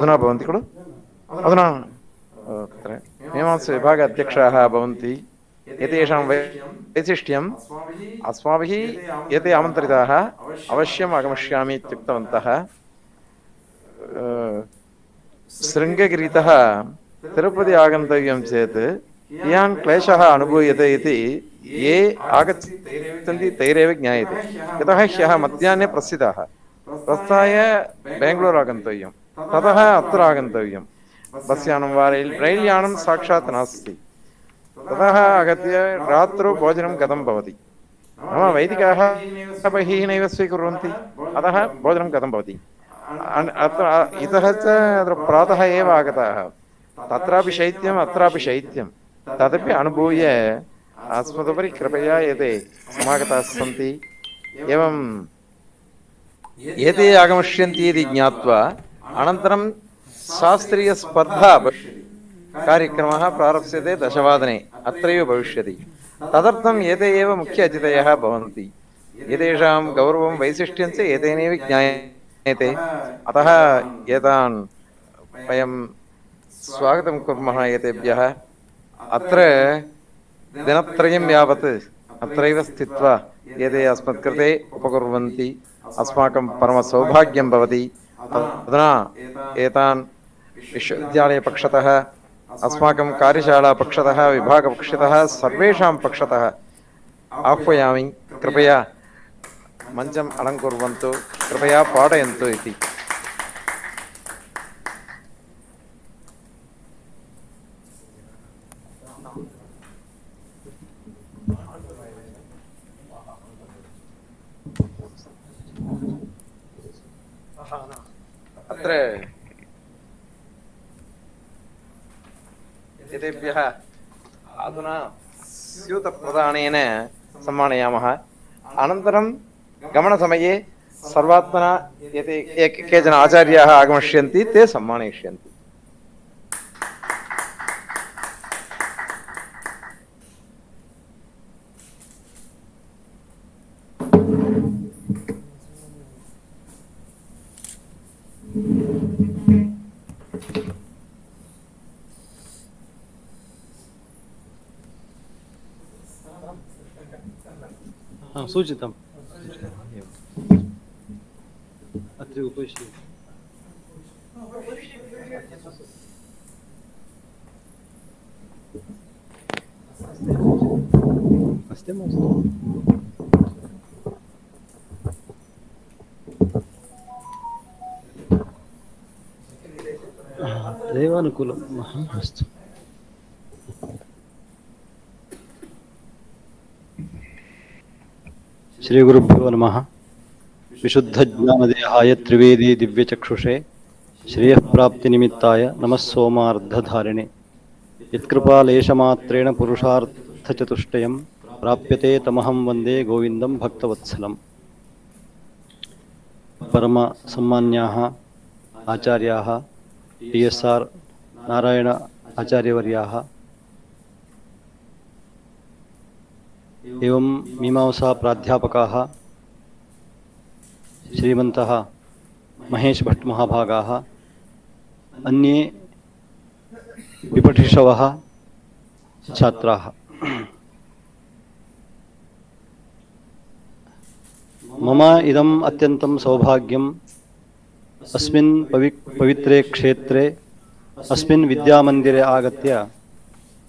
अधुना भवन्ति खलु अधुना तत्र मीमांसा विभाग अध्यक्षाः भवन्ति एतेषां वैशिष्ट्यम् अस्माभिः एते आमन्त्रिताः अवश्यम् आगमिष्यामि इत्युक्तवन्तः शृङ्गगिरितः तिरुपति आगन्तव्यं चेत् कियान् क्लेशः अनुभूयते इति ये आगच्छन्ति तैरेव ज्ञायते यतः ह्यः मध्याह्ने प्रस्थिताः प्रस्थाय बेङ्गळूरु आगन्तव्यं ततः अत्र आगन्तव्यं बस् यानं वा रैल् यानं साक्षात् नास्ति ततः आगत्य रात्रौ भोजनं गतं भवति नाम वैदिकाः बहिः नैव स्वीकुर्वन्ति अतः भोजनं गतं भवति अत्र इतः च अत्र प्रातः एव आगताः तत्रापि शैत्यम् अत्रापि शैत्यं तदपि अनुभूय अस्मदुपरि कृपया एते समागताः सन्ति एवं एते आगमिष्यन्ति इति ज्ञात्वा अनन्तरं शास्त्रीयस्पर्धा कार्यक्रमः प्रारप्स्यते 10:00 अत्रैव भविष्यति तदर्थम् एते एव मुख्य अतिथयः भवन्ति एतेषां गौरवं वैशिष्ट्यं च एतेनैव ज्ञायते अतः एतान् वयं स्वागतं कुर्मः एतेभ्यः अत्र दिनत्रयं यावत् अत्रैव स्थित्वा एते अस्मत्कृते उपकुर्वन्ति अस्माकं परमसौभाग्यं भवति अधुना एतान् विश्वविद्यालयपक्षतः अस्माकं कार्यशालापक्षतः विभागपक्षतः सर्वेषां पक्षतः आह्वयामि कृपया मञ्चम् अलङ्कुर्वन्तु कृपया पाठयन्तु इति अत्र एतेभ्यः अधुना स्यूतप्रदानेन सम्मानयामः अनन्तरं गमनसमये सर्वात्मना एते केचन आचार्याः आगमिष्यन्ति ते सम्मानयिष्यन्ति सूचितम् अत्र उपविश्य अस्ति देवानुकूलम् अस्तु श्री गुरुभ्यो नमः विशुद्धज्ञानदेहाय त्रिवेदी दिव्यचक्षुषे श्रेयःप्राप्तिनिमित्ताय नमः सोमार्धधारिणे यत्कृपालेशमात्रेण पुरुषार्थचतुष्टयं प्राप्यते तमहं वन्दे गोविन्दं भक्तवत्सलम् परमसम्मान्याः आचार्याः TSR नारायण आचार्यवर्याः एवं मीमांसा प्राध्यापकाः श्रीमन्तः महेश भट्ट महाभागाः अन्ये विपठिषवः छात्राः मम इदम् अत्यन्तं सौभाग्यम् अस्मिन् पवित्रे क्षेत्रे अस्मिन् विद्यामन्दिरे आगत्य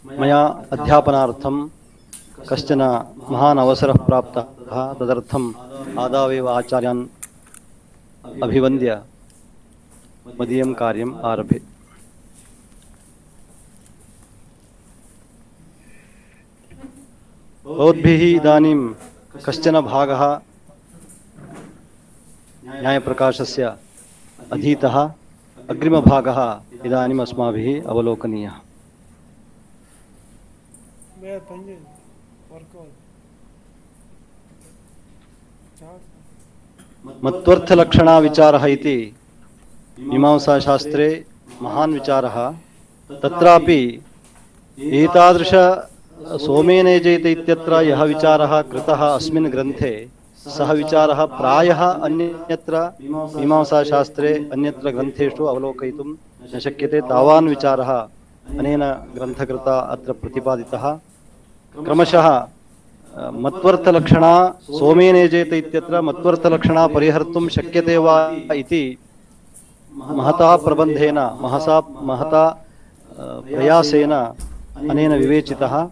मया अध्यापनार्थं कश्चन महान् अवसरः प्राप्तः तदर्थम् आदावेव आचार्यान् अभिवन्द्य मदीयं कार्यम् आरभे भवद्भिः इदानीं कश्चन भागः न्यायप्रकाशस्य अधीतः अग्रिमभागः इदानीम् अस्माभिः अवलोकनीयः मत्वर्थलक्षणा विचारः इति मीमांसाशास्त्रे महान् विचारः तत्रापि एतादृश सोमेनेजयते इत्यत्र यः विचारः कृतः अस्मिन् ग्रन्थे सः विचारः प्रायः अन्यत्र मीमांसाशास्त्रे अन्यत्र ग्रन्थेषु अवलोकयितुं न शक्यते। तावान् विचारः अनेन ग्रन्थकृता अत्र प्रतिपादितः। क्रमशः मत्वर्थलक्षणा सोमेनेजेत इत्यत्र मत्वर्थलक्षणा परिहर्तुं शक्यते वा इति महता प्रबन्धेन महता प्रयासेन अनेन विवेचितः।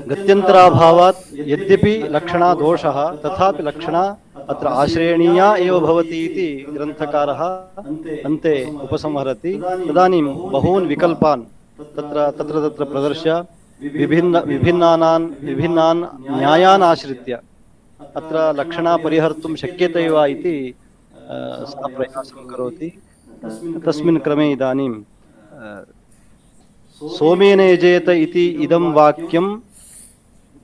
गत्यन्तराभावात् यद्यपि लक्षणा दोषः तथापि लक्षणा अत्र आश्रयणीया एव भवति इति ग्रन्थकारः अन्ते उपसंहरति। तदानीं बहून् विकल्पान् तत्र प्रदर्श्य विभिन्नान् न्यायान् आश्रित्य अत्र लक्षणा परिहर्तुं शक्यते वा इति सः प्रयासं करोति। तस्मिन् क्रमे इदानीं सोमेनेजेत इति इदं वाक्यं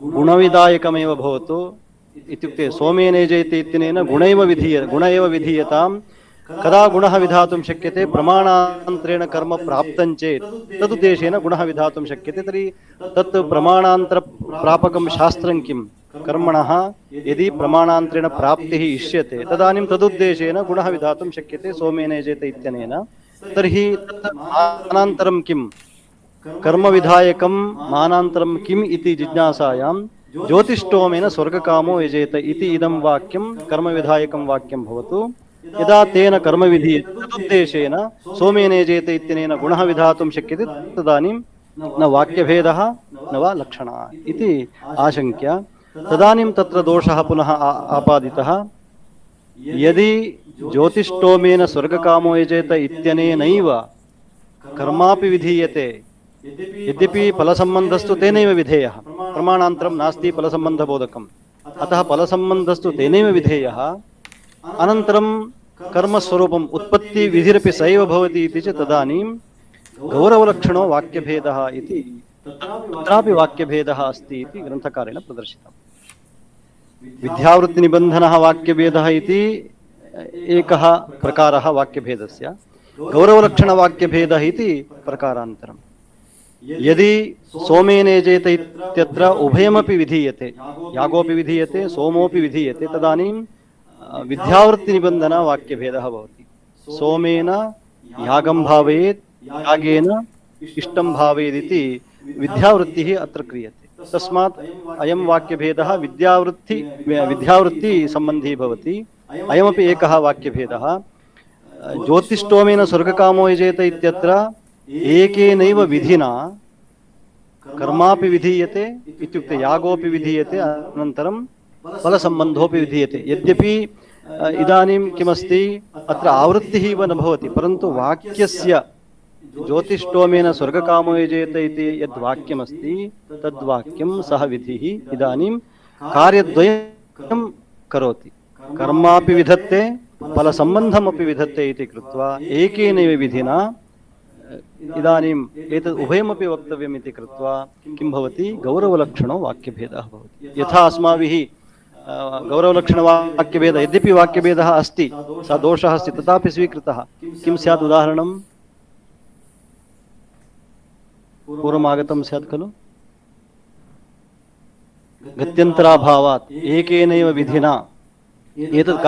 गुणविधायकमेव भवतु इत्युक्ते सोमेनेजेत इत्यनेन गुण एव विधीयतां। कदा गुणः विधातुं शक्यते? प्रमाणान्तरेण कर्म प्राप्तं चेत् तदुद्देशेन गुणः विधातुं शक्यते। तर्हि तत् प्रमाणान्तरप्रापकं शास्त्रं किं? कर्मणः यदि प्रमाणान्तरेण प्राप्तिः इष्यते तदानीं तदुद्देशेन गुणः विधातुं शक्यते सोमेनेजेत इत्यनेन। तर्हि तत् मानान्तरं किं? कर्मविधायकं मानान्तरं किम् इति जिज्ञासायां ज्योतिष्टोमेन स्वर्गकामो यजेत इति इदं वाक्यं कर्मविधायकं वाक्यं भवतु। यदा तेन कर्म विधीयते तदुद्देशेन सोमेनेजेत इत्यनेन गुणः विधातुं शक्यते तदानीं न वाक्यभेदः न वा लक्षणा इति आशङ्क्य तदानीं तत्र दोषः पुनः आपादितः। यदि ज्योतिष्टोमेन स्वर्गकामो यजेत इत्यनेनैव कर्मापि विधीयते, यद्यपि फलसम्बन्धस्तु तेनैव विधेयः, प्रमाणान्तरं नास्ति फलसम्बन्धबोधकम्, अतः फलसम्बन्धस्तु तेनैव विधेयः। अनन्तरं कर्मस्वरूपम् उत्पत्ति विधिरपि सैव भवति इति च तदानीं गौरवलक्षणो वाक्यभेदः इति तत्रापि वाक्यभेदः अस्ति इति ग्रन्थकारेण प्रदर्शितम्। विद्यावृत्तिनिबन्धनः वाक्यभेदः इति एकः प्रकारः वाक्यभेदस्य, गौरवलक्षणवाक्यभेदः इति प्रकारान्तरम्। यदि सोमेनेजेत इत्यत्र उभयमपि विधीयते, यागोपि विधीयते सोमोपि विधीयते, तदानीं विद्यावृत्तिनिबन्धन वाक्यभेदः भवति। सोमेन यागं भावयेत्, यागेन इष्टं भावयेदिति विद्यावृत्तिः अत्र क्रियते। तस्मात् अयं वाक्यभेदः विद्यावृत्ति सम्बन्धी भवति। अयमपि एकः वाक्यभेदः। ज्योतिष्टोमेन स्वर्गकामो यजेत इत्यत्र एकेनैव विधिना कर्मापि विधीयते, इत्युक्ते यागोपि विधीयते, अनन्तरं फलसम्बन्धोपि विधीयते। यद्यपि इदानीं किमस्ति अत्र आवृत्तिः इव न भवति, परन्तु वाक्यस्य ज्योतिष्टोमेन स्वर्गकामो यजेत इति यद्वाक्यमस्ति तद्वाक्यं सः विधिः इदानीं कार्यद्वयं करोति। कर्मापि विधत्ते फलसम्बन्धमपि विधत्ते इति कृत्वा एकेनैव विधिना इदानीम् एतद् उभयमपि वक्तव्यम् इति कृत्वा किं भवति? गौरवलक्षणो वाक्यभेदः भवति। यथा अस्माभिः गौरवलक्षणवाक्यभेदः, यद्यपि वाक्यभेदः अस्ति, सः दोषः अस्ति, तथापि स्वीकृतः। किं स्यात् उदाहरणं? पूर्वमागतं स्यात् खलु? गत्यन्तराभावात् एकेनैव विधिना एतत्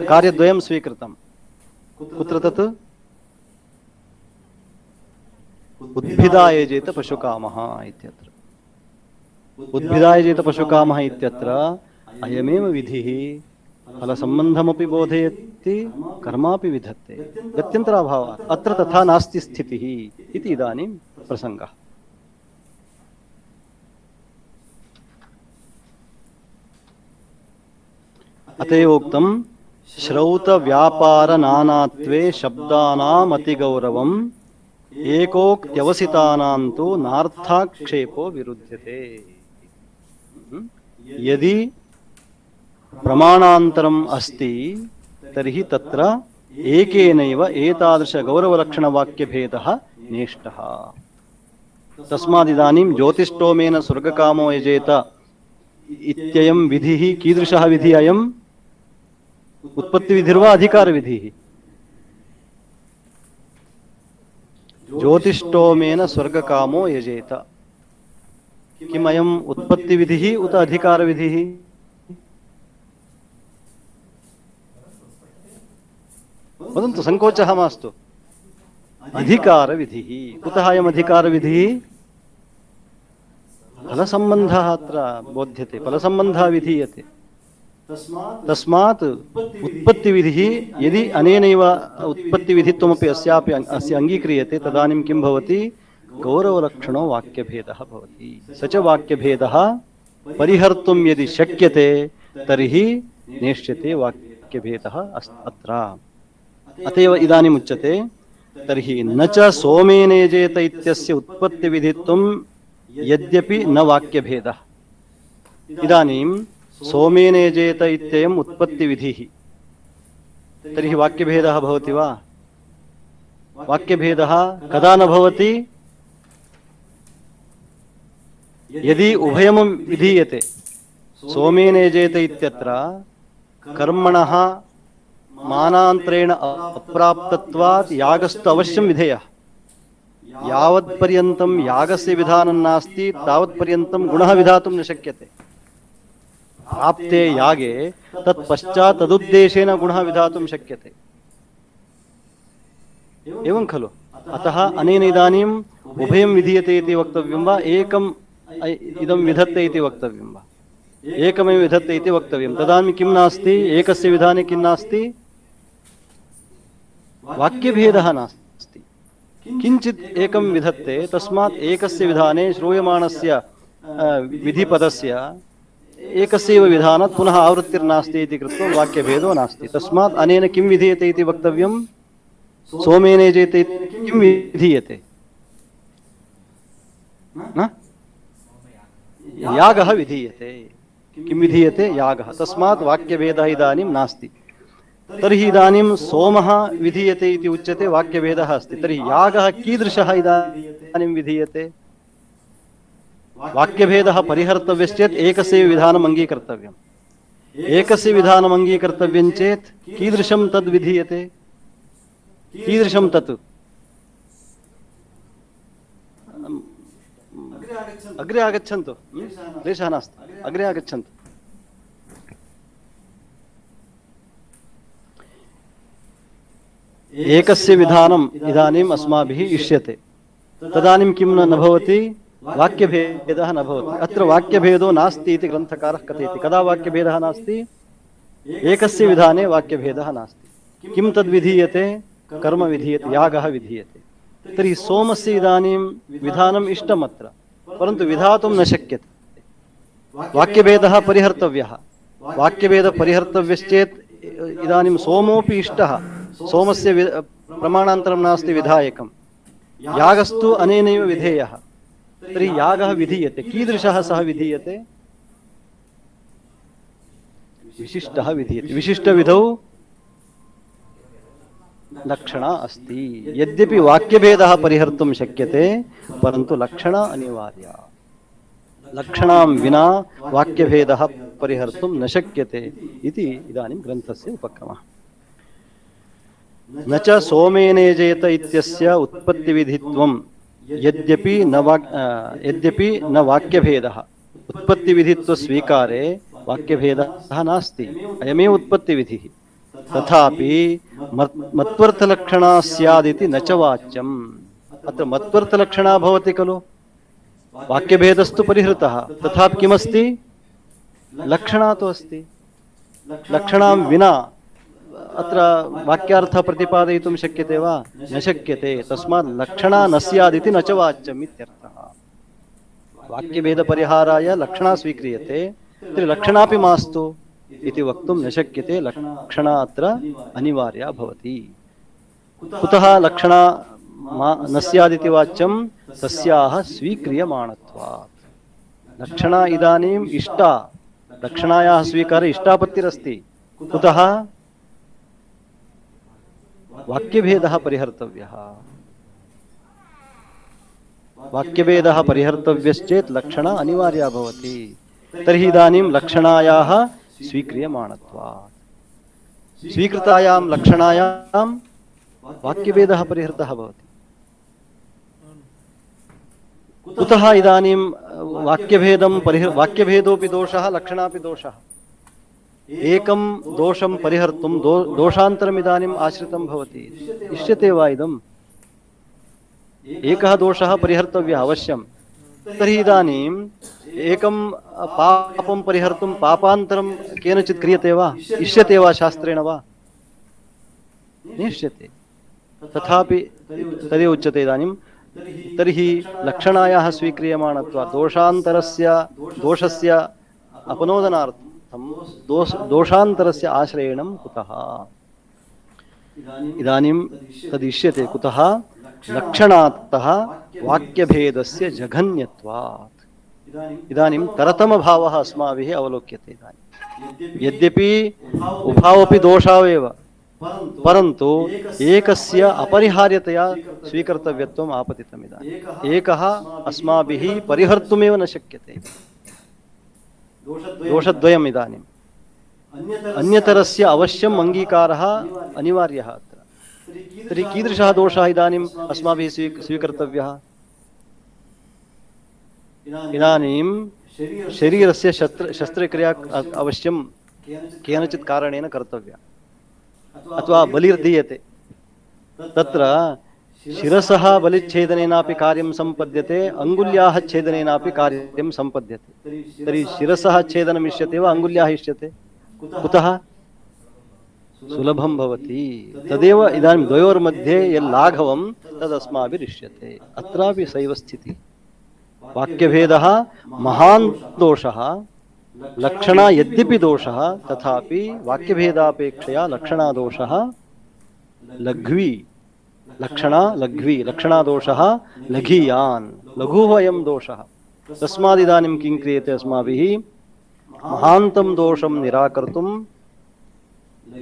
कार्यद्वयं स्वीकृतं। कुत्र तत्? उद्भिदायजेत पशुकामः इत्यत्र। उद्भिदायजेत पशुकामः इत्यत्र अयमेव विधिः फलसम्बन्धमपि बोधयति कर्मापि विधत्ते गत्यन्तराभावात्। अत्र तथा नास्ति स्थितिः इति इदानीं प्रसङ्गः। अतएव उक्तं श्रौतव्यापारनानात्वे शब्दानाम् अतिगौरवम् एकोक्त्यवसितानां तु नार्थाक्षेपो विरुध्यते। यदि प्रमाणान्तरम् अस्ति तर्हि तत्र एकेनैव एतादृशगौरवलक्षणवाक्यभेदः नेष्टः। तस्मादिदानीं ज्योतिष्टोमेन स्वर्गकामो यजेत इत्ययं विधिः कीदृशः विधिः? अयम् उत्पत्तिविधिर्वा अधिकारविधिः? ज्योतिष्टोमेन स्वर्गकामो यजेत। किमयम् उत्पत्तिविधिः उत अधिकारविधिः? वदन्तु संकोचः मास्तु। अधिकारविधिः, कुतः अयम् अधिकारविधिः? फलसम्बन्धः अत्र बोध्यते, फलसम्बन्धः विधीयते। तस्मात् उत्पत्तिविधिः यदि अनेनैव उत्पत्तिविधित्वमपि अस्य अङ्गीक्रियते तदानीं किं भवति? गौरवलक्षणो वाक्यभेदः भवति। स च वाक्यभेदः परिहर्तुं यदि शक्यते तर्हि नेष्यते वाक्यभेदः अत्र। अत एव इदानीम् उच्यते तर्हि न च सोमेनेजेत इत्यस्य उत्पत्तिविधित्वं यद्यपि न वाक्यभेदः। इदानीं सोमेनेजेत इत्ययम् उत्पत्तिविधिः, तर्हि वाक्यभेदः भवति वा? वाक्यभेदः कदा न भवति? यदि उभयं विधीयते। सोमेनेजेत इत्यत्र कर्मणः मानान्तरेण अप्राप्तत्वात् यागस्तु अवश्यं विधेयः। यावत्पर्यन्तं यागस्य विधानं नास्ति तावत्पर्यन्तं गुणः विधातुं न शक्यते। प्राप्ते यागे तत्पश्चात् तदुद्देशेन गुणः विधातुं शक्यते। एवं खलु? अतः अनेन इदानीम् उभयं विधीयते इति वक्तव्यं वा एकम् इदं विधत्ते इति वक्तव्यं वा? एकमेव विधत्ते इति वक्तव्यं। तदानीं किं नास्ति? एकस्य विधाने किं नास्ति? वाक्यभेदः नास्ति। किञ्चित् एकं विधत्ते, तस्मात् एकस्य विधाने श्रूयमाणस्य विधिपदस्य एकस्यैव विधानात् पुनः आवृत्तिर्नास्ति इति कृत्वा वाक्यभेदो नास्ति। तस्मात् अनेन किं विधीयते इति वक्तव्यं? सोमेनेजेत किं विधीयते? यागः विधीयते। किं विधीयते? यागः। तस्मात् वाक्यभेदः इदानीं नास्ति। तर्हि इदानीं सोमः विधीयते इति उच्यते, वाक्यभेदः अस्ति। तर्हि यागः कीदृशः इदानीं विधीयते? वाक्यभेदः परिहर्तव्यश्चेत् एकस्य विधानम् अङ्गीकर्तव्यम्। एकस्य विधानम् अङ्गीकर्तव्यं चेत् कीदृशं तद् विधीयते? कीदृशं तत्? अग्रे आगच्छन्तु, क्लेशः नास्ति, अग्रे आगच्छन्तु। एकस्य विधानम् इदानीम् अस्माभिः इष्यते, तदानीं किं न भवति? वाक्यभेदः न भवति। अत्र वाक्यभेदो नास्ति इति ग्रन्थकारः कथयति। कदा वाक्यभेदः नास्ति? एकस्य विधाने वाक्यभेदः नास्ति। किं तद् विधीयते? कर्म विधीयते, यागः विधीयते। तर्हि सोमस्य इदानीं विधानम् इष्टम् अत्र, परन्तु विधातुं न शक्यते। वाक्यभेदः परिहर्तव्यः। वाक्यभेदः परिहर्तव्यश्चेत् इदानीं सोमोऽपि इष्टः, सोमस्य प्रमाणान्तरं नास्ति विधायकं। यागस्तु अनेनैव विधेयः। तर्हि यागः विधीयते। कीदृशः सः विधीयते? विशिष्टः विधीयते। विशिष्टविधौ लक्षणा अस्ति। यद्यपि वाक्यभेदः परिहर्तुं शक्यते, परन्तु लक्षणा अनिवार्या। लक्षणां विना वाक्यभेदः परिहर्तुं न शक्यते इति इदानीं ग्रन्थस्य उपक्रमः। न च सोमेनेजेत इत्यस्य उत्पत्तिविधित्वं यद्यपि न वाक्यभेदः। उत्पत्तिविधित्वस्वीकारे वाक्यभेदः नास्ति, अयमेव उत्पत्तिविधिः। तथापि मत्वर्थलक्षणा स्यादिति न च वाच्यम्। अत्र मत्वर्थलक्षणा भवति खलु? वाक्यभेदस्तु परिहृतः, तथापि किमस्ति? लक्षणा तु अस्ति। लक्षणां विना अत्र वाक्यार्थः प्रतिपादयितुं शक्यते वा? न शक्यते। तस्मात् लक्षणा न स्यादिति न च वाच्यम् इत्यर्थः। वाक्यभेदपरिहाराय लक्षणा स्वीक्रियते, तर्हि लक्षणापि मास्तु इति वक्तुं न शक्यते। लक्षणा अत्र अनिवार्या भवति। कुतः लक्षणा न स्यादिति वाच्यं? तस्याः स्वीक्रियमाणत्वात्। लक्षणा इदानीम् इष्टा, लक्षणायाः स्वीकारे इष्टापत्तिरस्ति। कुतः? वाक्यभेदः परिहर्तव्यः। वाक्यभेदः परिहर्तव्यश्चेत् लक्षणा अनिवार्या भवति। तर्हि इदानीं लक्षणायाः स्वीक्रियमाणत्वात्। स्वीकृतायां लक्षणायां वाक्यभेदः परिहृतः भवति। कुतः इदानीं वाक्यभेदोऽपि दोषः, लक्षणापि दोषः? एकं दोषं परिहर्तुं दोषान्तरमिदानीम् आश्रितं भवति। इष्यते वा इदम्? एकः दोषः परिहर्तव्यः अवश्यं। तर्हि इदानीम् एकं पापं परिहर्तुं पापान्तरं केनचित् क्रियते वा? इष्यते वा शास्त्रेण वा? निष्यते। तथापि तदेव उच्यते इदानीं तर्हि लक्षणायाः स्वीक्रियमाणत्वात् दोषस्य अपनोदनार्थं दोषान्तरस्य आश्रयणं कुतः? इदानीं तदिष्यते कुतः? लक्षणात्तः वाक्यभेदस्य जघन्यत्वात्। इदानीं तरतमभावः अस्माभिः अवलोक्यते। इदानीं यद्यपि उभावपि दोषाः एव, परन्तु एकस्य अपरिहार्यतया स्वीकर्तव्यत्वम् आपतितम्। इदानीम् एकः अस्माभिः परिहर्तुमेव न शक्यते। दोषद्वयम्। इदानीम् अन्यतरस्य अवश्यम् अङ्गीकारः अनिवार्यः अत्र। तर्हि कीदृशः दोषः इदानीम् अस्माभिः स्वीकर्तव्यः? इदानीं शरीरस्य शस्त्रक्रिया अवश्यं केनचित् कारणेन कर्तव्या, अथवा बलिर्दीयते। तत्र शिरसः बलिच्छेदनेनापि कार्यं सम्पद्यते, अङ्गुल्याः छेदनेनापि कार्यं सम्पद्यते। तर्हि शिरसः छेदनम् इष्यते वा अङ्गुल्याः इष्यते? कुतः? सुलभं भवति। तदेव इदानीं द्वयोर्मध्ये यल्लाघवं तदस्माभिरिष्यते। अत्रापि सैव स्थितिः। वाक्यभेदः महान् दोषः, लक्षणा यद्यपि दोषः तथापि वाक्यभेदापेक्षया लक्षणादोषः लघ्वी। लक्षणादोषः लघीयान्, लघुः अयं दोषः। तस्मादिदानीं किं क्रियते अस्माभिः? महान्तं दोषं निराकर्तुं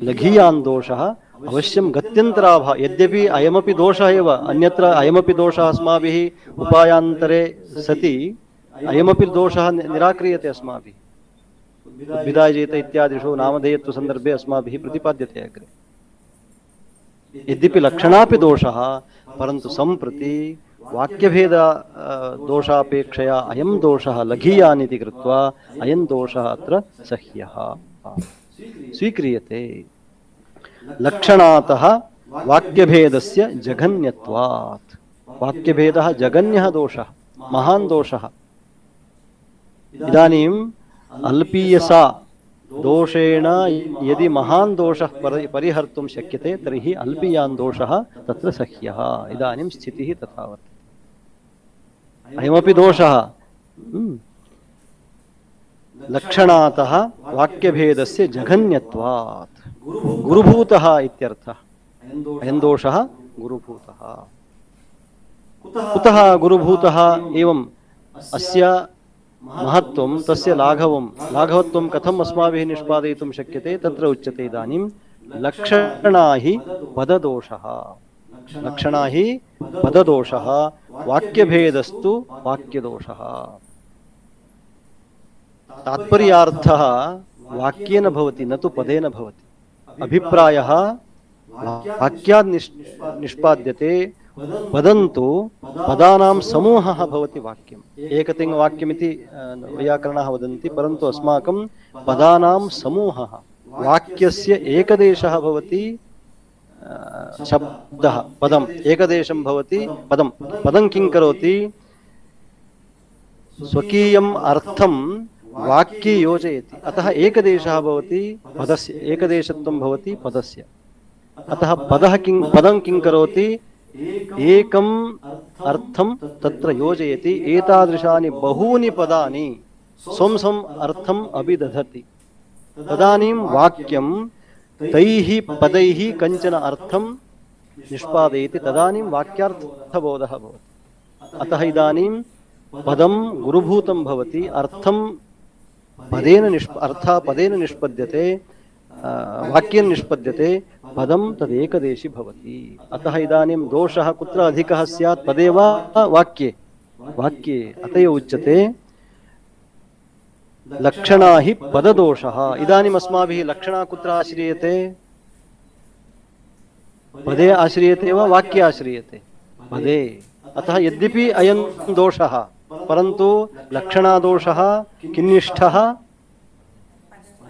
लघीयान् दोषः अवश्यं गत्यन्तराभावः। यद्यपि अयमपि दोषः एव, अन्यत्र अयमपि दोषः अस्माभिः उपायान्तरे सति अयमपि दोषः निराक्रियते अस्माभिः। उद्भिदायजेत इत्यादिषु नामधेयत्व संदर्भे अस्माभिः प्रतिपाद्यते अग्रे। यद्यपि लक्षणापि दोषः, परन्तु सम्प्रति वाक्यभेद दोषापेक्षया अयं दोषः लघीयान् इति कृत्वा अयं दोषः अत्र सह्यः स्वीक्रियते। लक्षणातः वाक्यभेदस्य जघन्यत्वात्। वाक्यभेदः जघन्यः दोषः, महान् दोषः। इदानीम् अल्पीयसा दोषेण यदि महान् दोषः परिहर्तुं शक्यते तर्हि अल्पीयान् दोषः तत्र सह्यः। इदानीं स्थितिः तथा वर्तते। अयमपि दोषः लक्षणातः वाक्यभेदस्य जघन्यत्वात् गुरुभूतः इत्यर्थः। अयं दोषः गुरुभूतः। कुतः गुरुभूतः? एवम् अस्य महत्त्वं, तस्य लाघवत्वं कथम् अस्माभिः निष्पादयितुं शक्यते? तत्र उच्यते इदानीं लक्षणा हि पददोषः। लक्षणा हि पददोषः, वाक्यभेदस्तु वाक्यदोषः। तात्पर्यार्थः वाक्येन भवति, न तु पदेन भवति। अभिप्रायः वाक्यात् निष्पाद्यते, पदन्तु पदानां समूहः भवति वाक्यम्। एकतिङ्गवाक्यमिति वैयाकरणाः वदन्ति, परन्तु अस्माकं पदानां समूहः। वाक्यस्य एकदेशः भवति शब्दः, पदम् एकदेशं भवति पदं। पदं किं करोति? स्वकीयम् अर्थं वाक्ये योजयति। अतः एकदेशः भवति पदस्य, एकदेशत्वं भवति पदस्य। अतः पदं किं करोति? एकम् अर्थं तत्र योजयति। एतादृशानि बहूनि पदानि स्वं स्वम् अर्थम् अभिदधति। तदानीं वाक्यं तैः पदैः कञ्चन अर्थं निष्पादयति। तदानीं वाक्यार्थबोधः भवति। अतः इदानीं पदं गुरुभूतं भवति, अर्थं पदेन निष्पद्यते, वाक्येन निष्पद्यते, पदं तदेकदेशी भवति। अतः इदानीं दोषः कुत्र अधिकः स्यात्? पदे वा वाक्ये? वाक्ये। अत एव उच्यते लक्षणा हि पददोषः। इदानीम् अस्माभिः लक्षणा कुत्र आश्रियते? पदे आश्रियते वा वाक्ये आश्रियते? पदे। अतः यद्यपि अयं दोषः, परन्तु लक्षणादोषः किन्निष्ठः?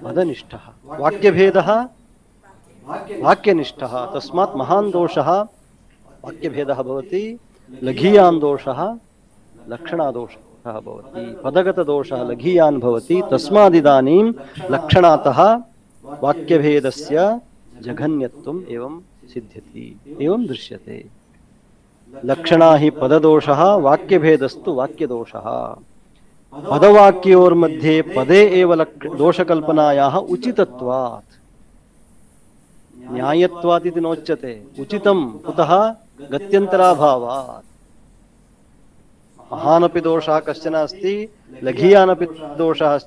पदनिष्ठः वाक्यभेदः वाक्यनिष्ठः तस्मात् महान् दोषः वाक्यभेदः भवति लघीयान् दोषः लक्षणादोषः भवति पदगतदोषः लघीयान् भवति तस्मादिदानीं लक्षणातः वाक्यभेदस्य जघन्यत्वम् एवं सिद्ध्यति एवं दृश्यते लक्षणा हि पददोषः वाक्यभेदस्तु वाक्यदोषः पदवाक्योर्मध्ये पदे एव दोषकल्पनायाः उचितत्वात् न्यायत्वात् इति नोच्यते उचितं कुतः गत्यन्तराभावात् महानपि दोषः कश्चन अस्ति लघीयानपि दोषः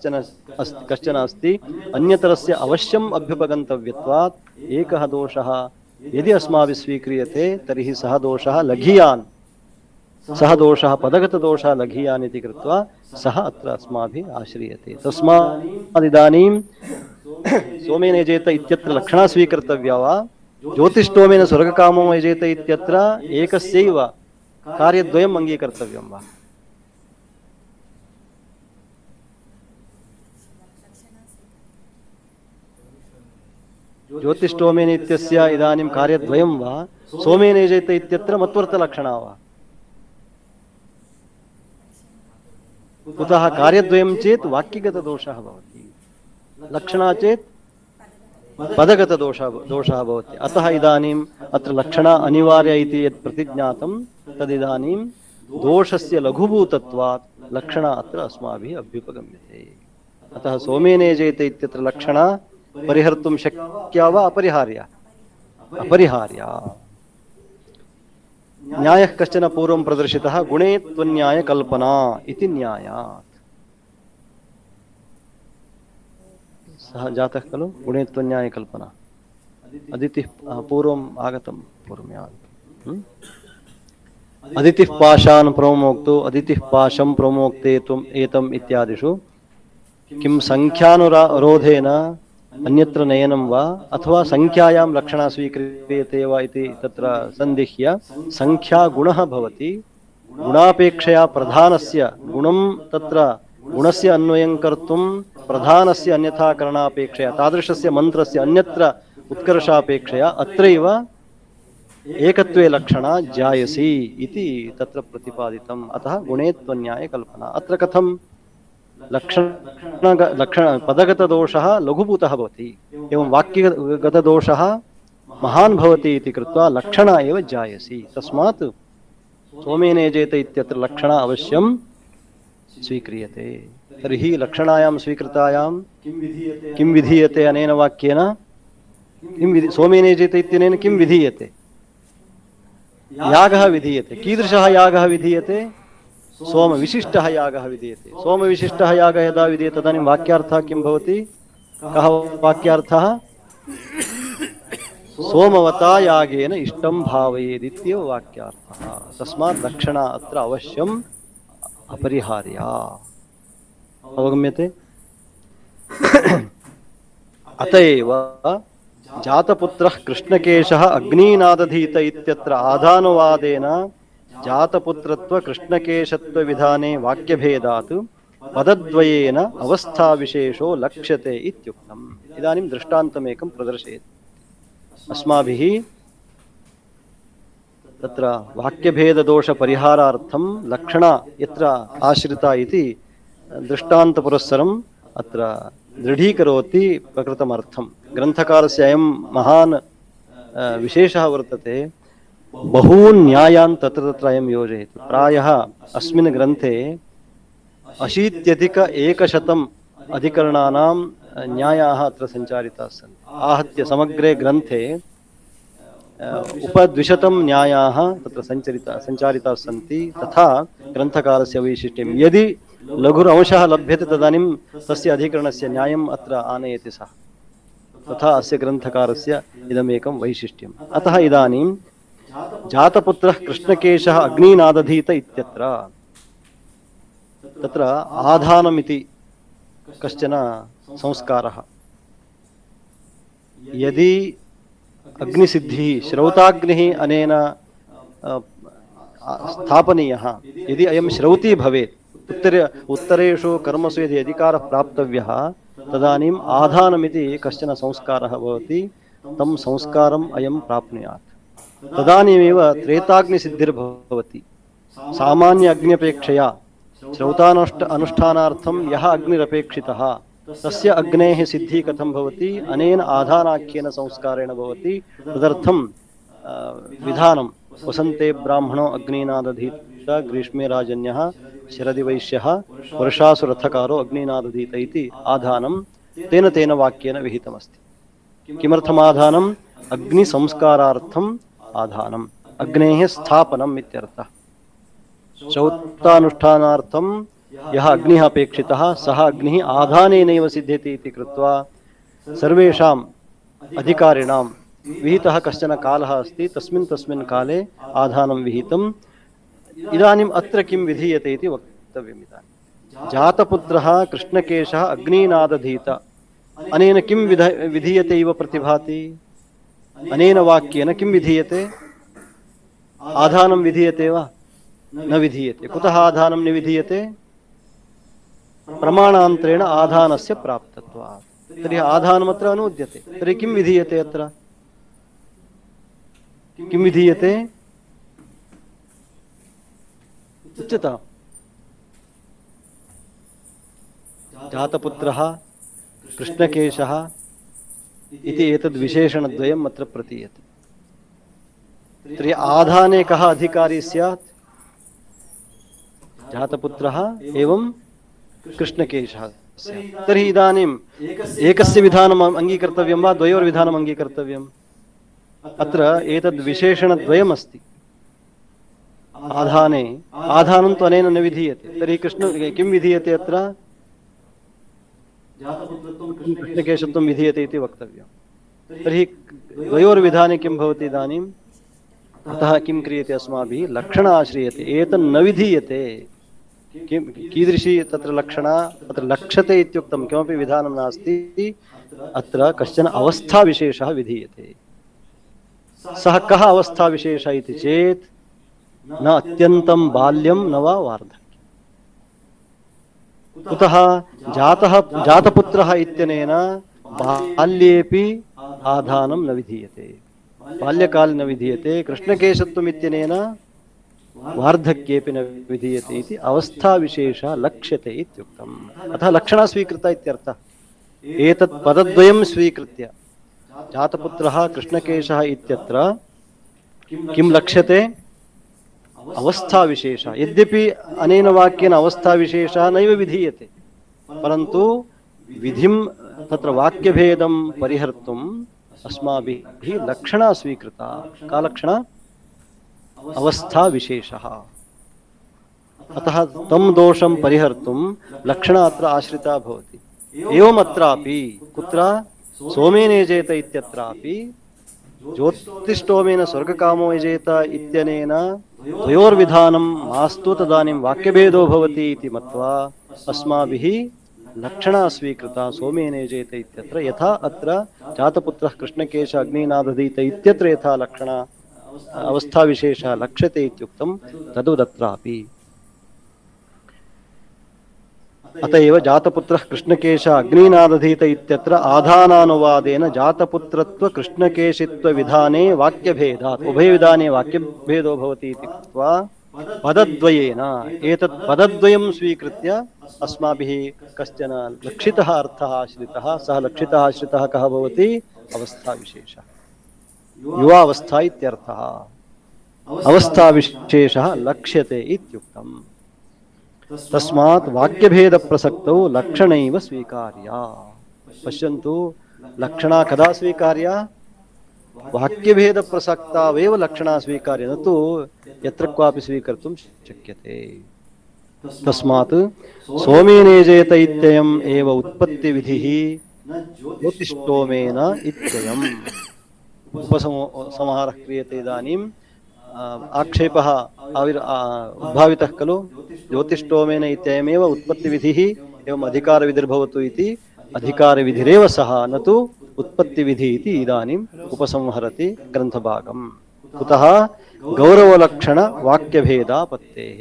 कश्चन अस्ति अन्यतरस्य अवश्यम् अभ्युपगन्तव्यत्वात् एकः दोषः यदि अस्माभिः स्वीक्रियते तर्हि सः दोषः लघीयान् सः दोषः पदगतदोषः लघीयान् इति कृत्वा सः अत्र अस्माभिः आश्रियते तस्मात् इदानीं सोमेन यजेत इत्यत्र लक्षणा स्वीकर्तव्या वा ज्योतिष्टोमेन स्वर्गकामो यजेत इत्यत्र एकस्यैव कार्यद्वयम् अङ्गीकर्तव्यं वा ज्योतिष्टोमेन इत्यस्य इदानीं कार्यद्वयं वा सोमेन यजेत इत्यत्र मत्वर्थलक्षणा वा कुतः कार्यद्वयं चेत् वाक्यगतदोषः भवति लक्षणा चेत् पदगतदोषः भवति अतः इदानीम् अत्र लक्षणा अनिवार्या इति यत् प्रतिज्ञातं तदिदानीं दोषस्य लघुभूतत्वात् लक्षणा अत्र अस्माभिः अभ्युपगम्यते अतः सोमेन यजेत इत्यत्र लक्षणा परिहर्तुं शक्या वा अपरिहार्या अपरिहार्या न्यायः कश्चन पूर्वं प्रदर्शितः गुणे त्वन्यायकल्पना इति न्यायात् सः जातः खलु गुणे त्वन्यायकल्पना अदितिः पूर्वम् आगतं पूर्वम् अदितिः पाशान् प्रोमोक्तो अदितिः पाशं प्रोमोक्ते त्वम् एतम् इत्यादिषु किं संख्यानुरोधेन अन्यत्र नयनं वा अथवा संख्यायां लक्षणा स्वीक्रियते वा इति तत्र सन्दिह्य संख्यागुणः भवति गुणापेक्षया प्रधानस्य गुणं तत्र गुणस्य अन्वयं कर्तुं प्रधानस्य अन्यथा करणापेक्षया तादृशस्य मन्त्रस्य अन्यत्र उत्कर्षापेक्षया अत्रैव एकत्वे लक्षणा जायसी इति तत्र प्रतिपादितम् अतः गुणे त्वन्यायकल्पना अत्र कथं लक्षण पदगतदोषः लघुभूतः भवति एवं वाक्यगतदोषः महान् भवति इति कृत्वा लक्षणा एव जायसी तस्मात् सोमेन यजेत इत्यत्र लक्षणा अवश्यं स्वीक्रियते तर्हि लक्षणायां स्वीकृतायां किं विधीयते अनेन वाक्येन सोमेन यजेत इत्यनेन किं विधीयते यागः विधीयते कीदृशः यागः विधीयते सोमविशिष्टः यागः विधीयते सोमविशिष्टः यागः यदा विधीयते तदानीं वाक्यार्थः किं भवति कः वाक्यार्थः सोमवता यागेन इष्टं भावयेदित्येव वाक्यार्थः तस्मात् लक्षणा अत्र अवश्यम् अपरिहार्या अवगम्यते अत एव जातपुत्रः कृष्णकेशः अग्नीनादधीत इत्यत्र आधानुवादेन जातपुत्रत्व कृष्णकेशत्व विधाने वाक्यभेदात् पदद्वयेन अवस्थाविशेषो लक्ष्यते इत्युक्तम् इदानीं दृष्टान्तमेकं प्रदर्शयेत् अस्माभिः तत्र वाक्यभेददोषपरिहारार्थं लक्षणा यत्र आश्रिता इति दृष्टान्तपुरस्सरम् अत्र दृढीकरोति प्रकृतमर्थं ग्रन्थकारस्य अयं महान् विशेषः वर्तते बहून् न्यायान् तत्र तत्र अयं योजयति प्रायः अस्मिन् ग्रन्थे 80,100 अधिकरणानां न्यायाः अत्र सञ्चारिताः सन्ति आहत्य समग्रे ग्रन्थे उपद्विशतं न्यायाः तत्र सञ्चारिताः सन्ति तथा ग्रन्थकारस्य वैशिष्ट्यं यदि लघुरंशः लभ्यते तदानीं तस्य अधिकरणस्य न्यायम् अत्र आनयति सः तथा अस्य ग्रन्थकारस्य इदमेकं वैशिष्ट्यम् अतः इदानीं जातपुत्रः कृष्णकेशः अग्नीनादधीत इत्यत्र तत्र आधानमिति कश्चन संस्कारः यदि अग्निसिद्धिः श्रौताग्निः अनेन स्थापनीयः यदि अयं श्रौती भवेत् उत्तरेषु कर्मसु यदि अधिकारः प्राप्तव्यः तदानीम् आधानमिति कश्चन संस्कारः भवति, तं संस्कारम् अयं प्राप्नुयात्। तदानीमेव त्रेताग्निसिद्धिर्भवति। सामान्य अग्न्यपेक्षया श्रौतानुष्ठानार्थं यः अग्निरपेक्षितः तस्य अग्नेः सिद्धिः कथं भवति? अनेन आधानाख्येन संस्कारेण भवति। तदर्थं विधानं वसन्ते ब्राह्मणो अग्निनादधीत, ग्रीष्मे राजन्यः, शरदि वैश्यः, वर्षासु रथकारो अग्निनादधीत इति आधानं तेन तेन वाक्येन विहितमस्ति। किमर्थम् आधानम्? अग्निसंस्कारार्थम् आधानम्, अग्नेः स्थापनम् इत्यर्थः। श्रौतानुष्ठानार्थं यः अग्निः अपेक्षितः सः अग्निः आधानेनैव सिद्ध्यति इति कृत्वा सर्वेषाम् अधिकारिणां विहितः कश्चन कालः अस्ति, तस्मिन् काले आधानं विहितम्। इदानीम् अत्र किं विधीयते इति वक्तव्यम्। इदानीं जातपुत्रः कृष्णकेशः अग्निनादधीत, अनेन किं विधीयते इव प्रतिभाति? अनेन वाक्येन किं विधीयते? आधानं विधीयते वा? न विधीयते। कुतः आधानं न विधीयते? प्रमाणान्तरेण आधानस्य प्राप्तत्वात्। तर्हि आधानमत्र अनुद्यते। तर्हि किं विधीयते? अत्र किं विधीयते? उच्यताम्। जातपुत्रः कृष्णकेशः इति एतद् विशेषणद्वयम् अत्र प्रतीयते। तर्हि आधाने कः अधिकारी स्यात्? जातपुत्रः एवं कृष्णकेशः स्यात्। तर्हि इदानीम् एकस्य विधानम् अङ्गीकर्तव्यं वा द्वयोर्विधानम् अङ्गीकर्तव्यम्? अत्र एतद् विशेषणद्वयम् अस्ति। आधाने आधानं तु अनेन न विधीयते। तर्हि किं विधीयते? अत्र कृष्णकेशत्वं विधीयते इति वक्तव्यम्। तर्हि द्वयोर्विधाने किं भवति इदानीम्? अतः किं क्रियते अस्माभिः? लक्षणा आश्रियते। एतन्न विधीयते। किं कीदृशी तत्र लक्षणा? तत्र लक्ष्यते इत्युक्तं किमपि विधानं नास्ति। अत्र कश्चन अवस्थाविशेषः विधीयते। सः कः अवस्थाविशेषः इति चेत् न अत्यन्तं बाल्यं न वा वार्धक्यं। कुतः? जातपुत्रः इत्यनेन बाल्येपि आधानं न विधीयते, बाल्यकाले न विधीयते। कृष्णकेशत्वम् इत्यनेन वार्धक्येपि न विधीयते इति अवस्थाविशेषः लक्ष्यते इत्युक्तम्। अतः लक्षणा स्वीकृता इत्यर्थः। एतत् पदद्वयं स्वीकृत्य जातपुत्रः कृष्णकेशः इत्यत्र किं लक्ष्यते? अवस्थाविशेषः। यद्यपि अनेन वाक्येन अवस्थाविशेषः नैव विधीयते, परन्तु विधिं तत्र वाक्यभेदं परिहर्तुम् अस्माभिः लक्षणा स्वीकृता। का लक्षणा? अवस्थाविशेषः। अतः तं दोषं परिहर्तुं लक्षणा अत्र आश्रिता भवति। एवमत्रापि कुत्र? सोमेन यजेत इत्यत्रापि ज्योतिष्टोमेन स्वर्गकामो यजेत इत्यनेन द्वयोर्विधानं मास्तु, तदानीं वाक्यभेदो भवति इति मत्वा अस्माभिः लक्षणा स्वीकृता सोमेन यजेत इत्यत्र। यथा अत्र जातपुत्रः कृष्णकेशः अग्निनादधीत इत्यत्र यथा लक्षणा अवस्थाविशेषः लक्ष्यते इत्युक्तं तद्वदत्रापि। अत एव जातपुत्रः कृष्णकेशः अग्निनादधीत इत्यत्र आधानानुवादेन जातपुत्रत्व कृष्णकेशित्व विधाने वाक्यभेदात् उभयविधाने वाक्यभेदो भवति इति कृत्वा पदद्वयेन एतत् पदद्वयं स्वीकृत्य अस्माभिः कश्चन लक्षितः अर्थः आश्रितः। सः लक्षितः आश्रितः कः भवति? अवस्थाविशेषः, युवावस्था इत्यर्थः। अवस्थाविशेषः लक्ष्यते इत्युक्तम्। तस्मात् वाक्यभेदप्रसक्तौ लक्षणैव स्वीकार्या। पश्यन्तु, लक्षणा कदा स्वीकार्या? वाक्यभेदप्रसक्तावेव लक्षणा स्वीकार्या, न तु यत्र क्वापि स्वीकर्तुं शक्यते। तस्मात् सोमेन यजेत इत्ययम् एव उत्पत्तिविधिः ज्योतिष्टोमेन इत्ययम्। उपसंहारः क्रियते। इदानीं आक्षेपः उद्भावितः खलु? ज्योतिष्टोमेन इत्ययमेव उत्पत्तिविधिः एवम् अधिकारविधिर्भवतु इति। अधिकारविधिरेव सः, न तु उत्पत्तिविधिः इति इदानीम् उपसंहरति ग्रन्थभागम्। कुतः? गौरवलक्षणवाक्यभेदापत्तेः।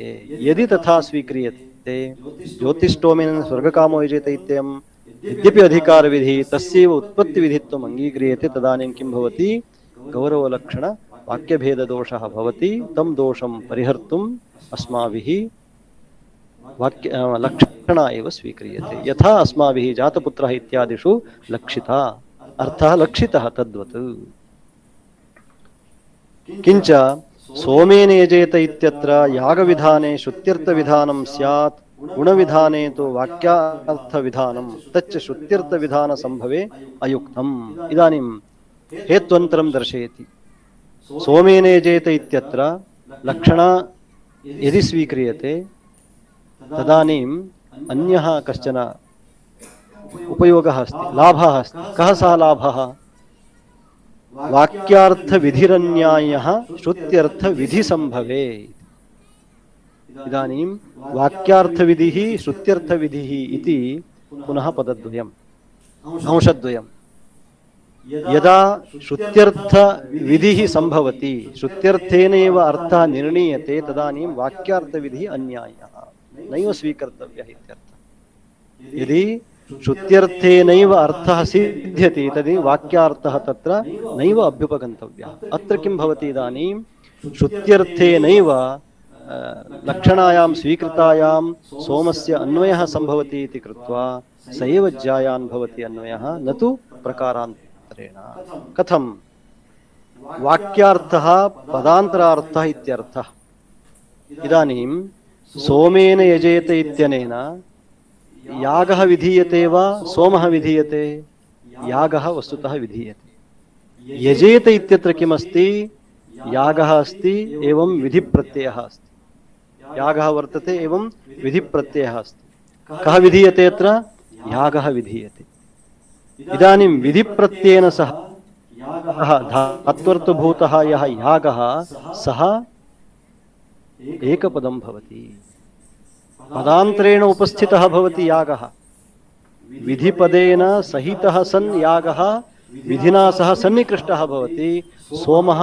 यदि तथा स्वीक्रियते ज्योतिष्टोमेन स्वर्गकामो यजेत इत्ययम् यद्यपि अधिकार विधि तस्यैव उत्पत्ति विधित्वम् अंगीक्रियते तदानीं किं भवति गौरवलक्षण वाक्यभेददोषः भवति तं दोषं परिहर्तुम् अस्माभिः वाक्य लक्षण एव स्वीक्रियते यथा अस्माभिः जातपुत्रः इत्यादिषु लक्षिता अर्थः लक्षितः तद्वत् किंच सोमेन यजेत इत्यत्र यागविधाने श्रुत्यर्थविधानं स्यात् गुणविधाने तु वाक्यार्थविधानं तच्च श्रुत्यर्थविधानसम्भवे अयुक्तम् इदानीं हेत्वन्तरं दर्शयति सोमेन यजेत इत्यत्र लक्षण यदि स्वीक्रियते तदानीम् अन्यः कश्चन उपयोगः अस्ति लाभः अस्ति कः सः लाभः वाक्यार्थविधिरन्यायः श्रुत्यर्थविधिसम्भवे इदानीं वाक्यार्थविधिः श्रुत्यर्थविधिः इति पुनः पदद्वयम् अंशद्वयम् यदा श्रुत्यर्थविधिः सम्भवति श्रुत्यर्थेनैव अर्थः निर्णीयते तदानीं वाक्यार्थविधिः अन्यायः नैव स्वीकर्तव्यः इत्यर्थः यदि श्रुत्यर्थेनैव अर्थः सिद्ध्यति तर्हि वाक्यार्थः तत्र नैव अभ्युपगन्तव्यः अत्र किं भवति इदानीं श्रुत्यर्थेनैव लक्षणायां स्वीकृतायां सोमस्य अन्वयः सम्भवति इति कृत्वा स एव ज्यायान् भवति अन्वयः न तु प्रकारान्तरेण कथं वाक्यार्थः पदान्तरार्थः इत्यर्थः इदानीं सोमेन यजेत इत्यनेन यागः विधीयते वा सोमः विधीयते यागः वस्तुतः विधीयते यजेत इत्यत्र किमस्ति यागः अस्ति एवं विधिप्रत्ययः अस्ति यागः वर्तते एवं विधिप्रत्ययः अस्ति कः विधीयते अत्र यागः विधीयते इदानीं विधिप्रत्ययेन सह धात्वर्थभूतः यः यागः सः एकपदं भवति पदान्तरेण उपस्थितः भवति यागः विधिपदेन सहितः सन् यागः विधिना सह सन्निकृष्टः भवति सोमः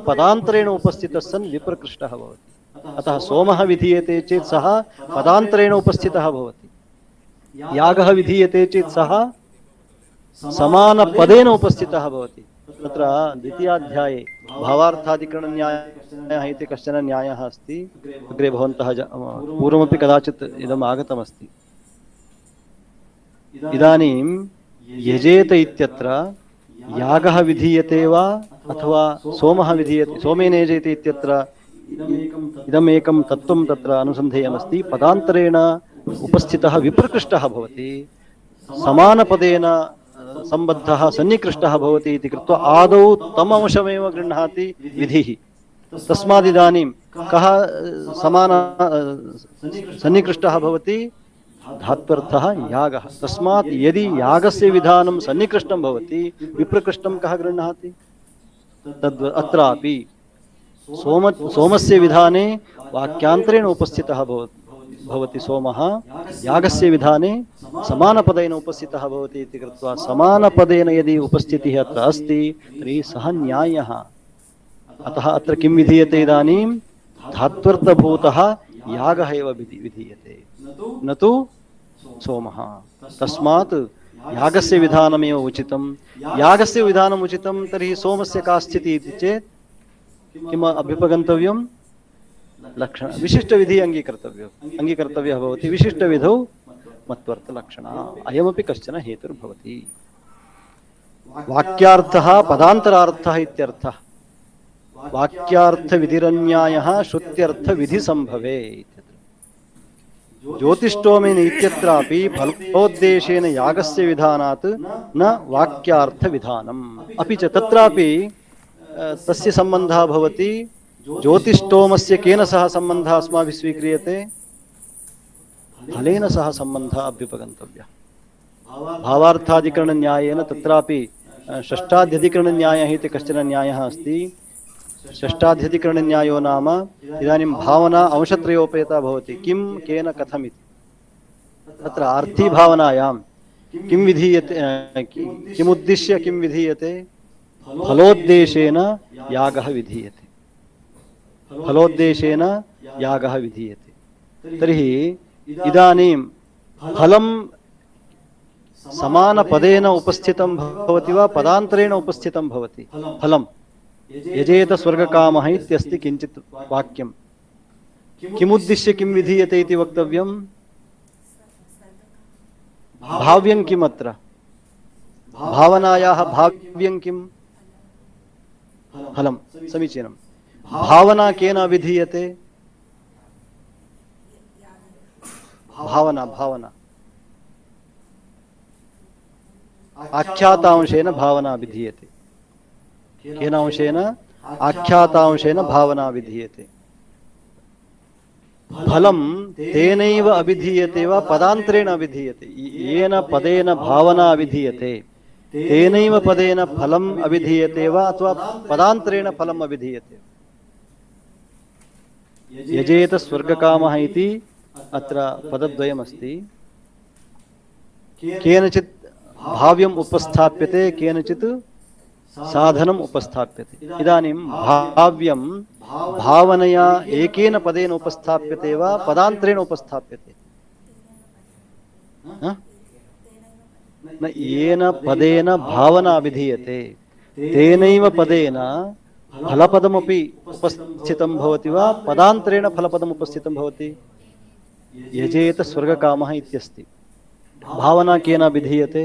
पदान्तरेण उपस्थितः सन् विप्रकृष्टः भवति अतः सोमः विधीयते चेत् सः पदान्तरेण उपस्थितः भवति यागः विधीयते चेत् सः समानपदेन उपस्थितः भवति तत्र द्वितीयाध्याये भावार्थाधिकरणन्यायः इति कश्चन न्यायः अस्ति अग्रे भवन्तः पूर्वमपि कदाचित् इदम् आगतमस्ति इदानीं यजेत इत्यत्र यागः विधीयते वा अथवा सोमः विधीयते सोमेन यजेते इत्यत्र इदमेकं तत्त्वं तत्र अनुसन्धेयमस्ति पदान्तरेण उपस्थितः विप्रकृष्टः भवति समानपदेन सम्बद्धः सन्निकृष्टः भवति इति कृत्वा आदौ तम् अंशमेव गृह्णाति विधिः तस्मादिदानीं कः समान सन्निकृष्टः भवति धात्वर्थः यागः तस्मात् यदि यागस्य विधानं सन्निकृष्टं भवति विप्रकृष्टं कः गृह्णाति तद् अत्रापि सोमस्य विधाने वाक्यान्तरेण उपस्थितः भवति सोमः यागस्य विधाने समानपदेन उपस्थितः भवति इति कृत्वा समानपदेन यदि उपस्थितिः अत्र अस्ति तर्हि सः न्यायः अतः अत्र किं विधीयते इदानीं धात्वर्थभूतः यागः एव विधीयते न तु सोमः तस्मात् यागस्य विधानमेव उचितं यागस्य विधानम् उचितं तर्हि सोमस्य का स्थितिः इति चेत् किम् अभ्युपगन्तव्यं लक्षण विशिष्टविधिः अंगीकर्तव्यः भवति विशिष्टविधौ मत्वर्थलक्षणः अयमपि कश्चन हेतुर्भवति वाक्यार्थः पदान्तरार्थः इत्यर्थः वाक्यार्थविधिरन्यायः श्रुत्यर्थविधिसम्भवे ज्योतिष्टोमेन इत्यत्रापि फलोद्देशेन यागस्य विधानात् न वाक्यार्थविधानम् अपि च तत्रापि तस्य सम्बन्धः भवति ज्योतिष्टोमस्य केन सह सम्बन्धः अस्माभिः स्वीक्रियते फलेन सह सम्बन्धः अभ्युपगन्तव्यः भावार्थाधिकरणन्यायेन तत्रापि षष्ठाध्यधिकरणन्यायः इति कश्चन न्यायः अस्ति षष्ठाध्यधिकरणन्यायो नाम इदानीं भावना अंशत्रयोपेता भवति किं केन कथमिति तत्र आर्थिभावनायां किं विधीयते किमुद्दिश्य किं विधीयते फलोद्देशेन यागः विधीयते फलोद्देशेन यागः विधीयते तर्हि इदानीं फलं समानपदेन उपस्थितं भवति वा पदान्तरेण उपस्थितं भवति फलं यजेत स्वर्गकामः इत्यस्ति किञ्चित् वाक्यं किमुद्दिश्य किं विधीयते इति वक्तव्यं भाव्यं किम् अत्र भावनायाः भाव्यं किं फलं समीचीनं भावना केन विधीयते भावना भावना आख्यातांशेन भावना विधीयते केन अंशेन आख्यातांशेन भावना विधीयते फलं तेनैव अभिधीयते वा पदान्तरेण अभिधीयते येन पदेन भावना विधीयते तेनैव पदेन फलम् अभिधीयते वा अथवा पदान्तरेण फलम् अभिधीयते यजेत स्वर्गकामः इति अत्र पदद्वयमस्ति केनचित् भाव्यम् उपस्थाप्यते केनचित् साधनम् उपस्थाप्यते इदानीं भाव्यं भावनया एकेन पदेन उपस्थाप्यते वा पदान्तरेण उपस्थाप्यते न येन पदेन भावना विधीयते तेनैव पदेन फलपदमपि उपस्थितं भवति वा पदान्तरेण फलपदम् उपस्थितं भवति यजेत स्वर्गकामः इत्यस्ति भावना केन विधीयते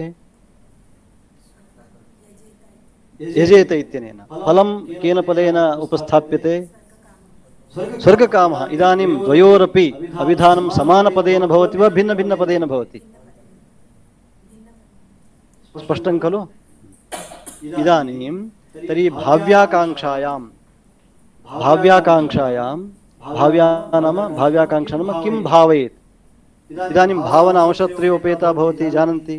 यजेत इत्यनेन फलं केन पदेन उपस्थाप्यते स्वर्गकामः इदानीं द्वयोरपि अविधानं समानपदेन भवति वा भिन्नभिन्नपदेन भवति स्पष्टं खलु इदानीं तर्हि भाव्याकांक्षायां भाव्याकांक्षा नाम किं भावयेत् इदानीं भावना अंशत्रयोपेता भवति जानन्ति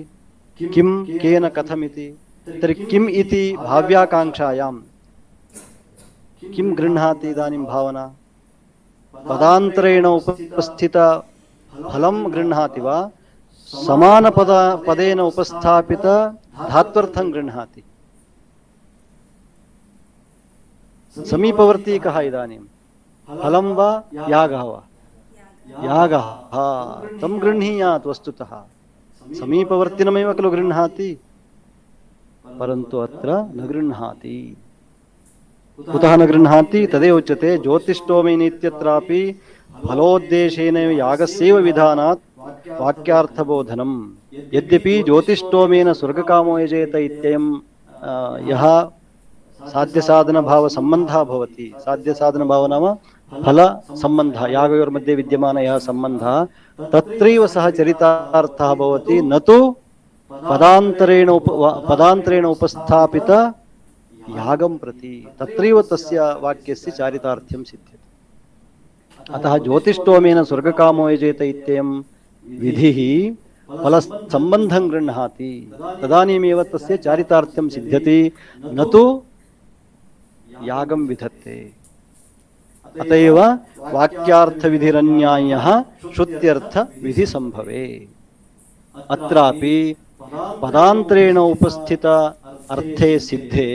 किं केन कथमिति तर्हि किम् इति भाव्याकांक्षायां किं गृह्णाति इदानीं भावना पदान्तरेण उपस्थित फलं गृह्णाति वा पदेन उपस्थापित धात्वर्थं गृह्णाति समीपवर्ती कः इदानीं फलं वा यागः वा यागः तं गृह्णीयात् वस्तुतः समीपवर्तिनमेव खलु गृह्णाति परन्तु अत्र न गृह्णाति कुतः न गृह्णाति तदेव उच्यते ज्योतिष्टोमेन इत्यत्रापि फलोद्देशेन यागस्यैव विधानात् वाक्यार्थबोधनम् यद्यपि ज्योतिष्टोमेन स्वर्गकामो यजेत इत्ययं यः साध्यसाधनभाव सम्बन्धः भवति साध्यसाधनभाव नाम फलसम्बन्धः यागयोर्मध्ये विद्यमान यः सम्बन्धः तत्रैव सः चरितार्थः भवति न तु पदान्तरेण उपस्थापित यागं प्रति तत्रैव तस्य वाक्यस्य चारितार्थ्यं सिद्ध्यते अतः ज्योतिष्टोमेन स्वर्गकामो यजेत इत्ययं विधिः फलसम्बन्धं गृह्णाति तदानीमेव तस्य चारितार्थ्यं सिद्ध्यति न तु यागं विधत्ते अत एव वाक्यार्थविधिरन्यायः श्रुत्यर्थविधिसम्भवे अत्रापि पदान्तरेण उपस्थित अर्थे सिद्धे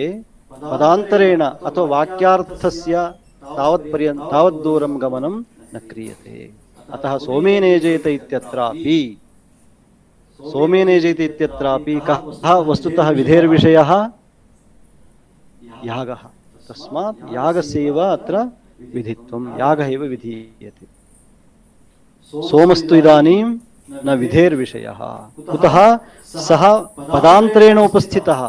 पदान्तरेण अथवा वाक्यार्थस्य तावद्दूरं गमनं न क्रियते अतः सोमेन यजेत इत्यत्रापि कः वस्तुतः विधेर्विषयः यागः तस्मात् यागस्यैव अत्र विधित्वं यागः एव विधीयते सोमस्तु इदानीं न विधेर्विषयः कुतः सः पदान्तरेण उपस्थितः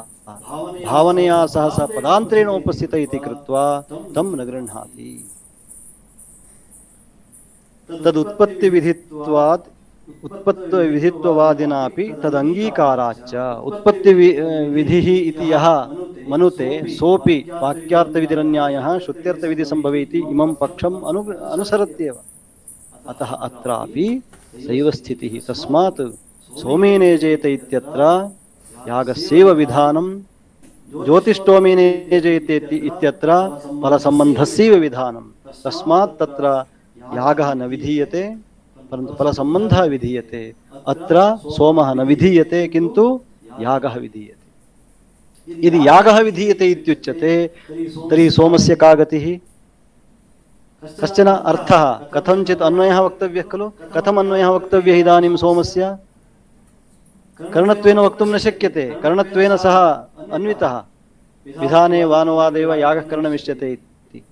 भावनया सह पदान्तरेण उपस्थितः इति कृत्वा तं न गृह्णाति तदुत्पत्तिविधित्वात् उत्पत्तिविधित्ववादिनापि तदङ्गीकाराच्च उत्पत्तिविधिः इति यः मनुते सोऽपि वाक्यार्थविधिरन्यायः श्रुत्यर्थविधिसम्भवेति इमं पक्षम् अनुसरत्येव अतः अत्रापि सैव स्थितिः तस्मात् सोमेन यजेत इत्यत्र यागस्यैव विधानं ज्योतिष्टोमेन यजेत इत्यत्र फलसम्बन्धस्यैव विधानं तस्मात् तत्र यागः न विधीयते परन्तु फलसम्बन्धः विधीयते अत्र सोमः न विधीयते किन्तु यागः विधीयते यदि यागः विधीयते इत्युच्यते तर्हि सोमस्य का गतिः कश्चन अर्थः कथञ्चित् अन्वयः वक्तव्यः खलु कथम् अन्वयः वक्तव्यः इदानीं सोमस्य कर्णत्वेन वक्तुं न शक्यते, कर्णत्वेन सः अन्वितः, विधाने वानुवादेव यागः कर्णमिष्यते इति।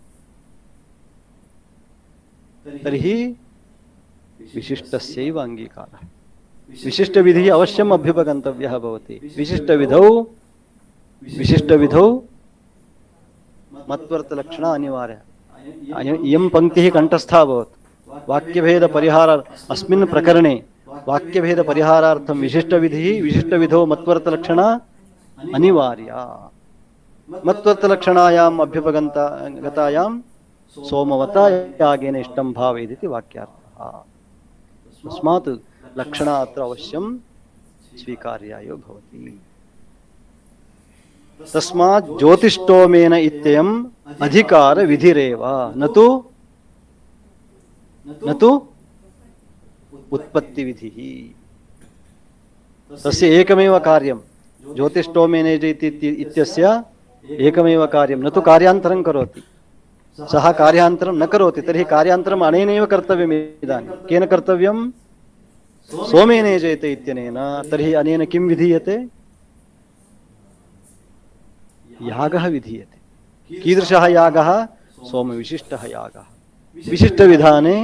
तर्हि विशिष्टस्यैव अङ्गीकारः। विशिष्टविधिः अवश्यम् अभ्युपगन्तव्यः भवति। विशिष्टविधौ मत्वर्थलक्षण अनिवार्यः। इयं पङ्क्तिः कण्ठस्था अभवत्। वाक्यभेदपरिहार अस्मिन् प्रकरणे वाक्यभेदपरिहारार्थं विशिष्टविधिः विशिष्टविधौ मत्वर्थलक्षण अनिवार्या। मत्वर्थलक्षणायाम् अभ्युपगतायां सोमवता यागेन इष्टं भावेदिति वाक्यार्थः। तस्मात् लक्षणा अत्र अवश्यं स्वीकार्याय भवति। तस्मात् ज्योतिष्टोमेन इत्ययम् अधिकारविधिरेव न तु उत्पत्तिविधिः। तस्य एकमेव कार्यं, ज्योतिष्टोमेन इत्यस्य एकमेव कार्यं, न तु कार्यान्तरं करोति। सः कार्यान्तरं न करोति, तर्हि कार्यान्तरम् अनेनैव कर्तव्यम्। इदानीं केन कर्तव्यं? सोमेन यजेत इत्यनेन। तर्हि अनेन किं विधीयते? यागः विधीयते। कीदृशः यागः? सोमविशिष्टः यागः। विशिष्टविधाने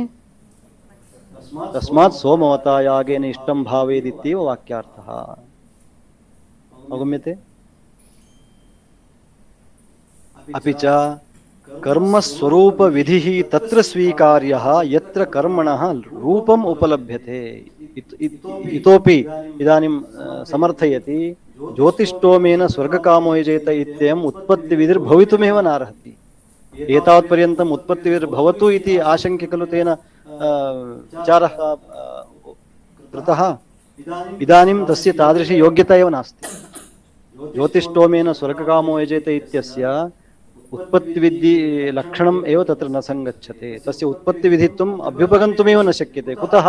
तस्मात् सोमवता यागेन इष्टं भावेदित्येव वाक्यार्थः। अवगम्यते? अपि च कर्मस्वरूपविधिः तत्र स्वीकार्यः यत्र कर्मणः रूपम् उपलभ्यते। इतोपि इदानीं समर्थयति, ज्योतिष्टोमेन स्वर्गकामो यजेत इत्ययम् उत्पत्तिविधिर्भवितुमेव नार्हति। एतावत्पर्यन्तम् उत्पत्तिविधिर्भवतु इति आशङ्क्य खलु तेन विचारः कृतः। इदानीं तस्य तादृशी योग्यता एव नास्ति। ज्योतिष्टोमेन स्वर्गकामो यजेत इत्यस्य उत्पत्तिविधि लक्षणम् एव तत्र न संगच्छते। तस्य उत्पत्तिविधित्वम् अभ्युपगन्तुमेव न शक्यते। कुतः?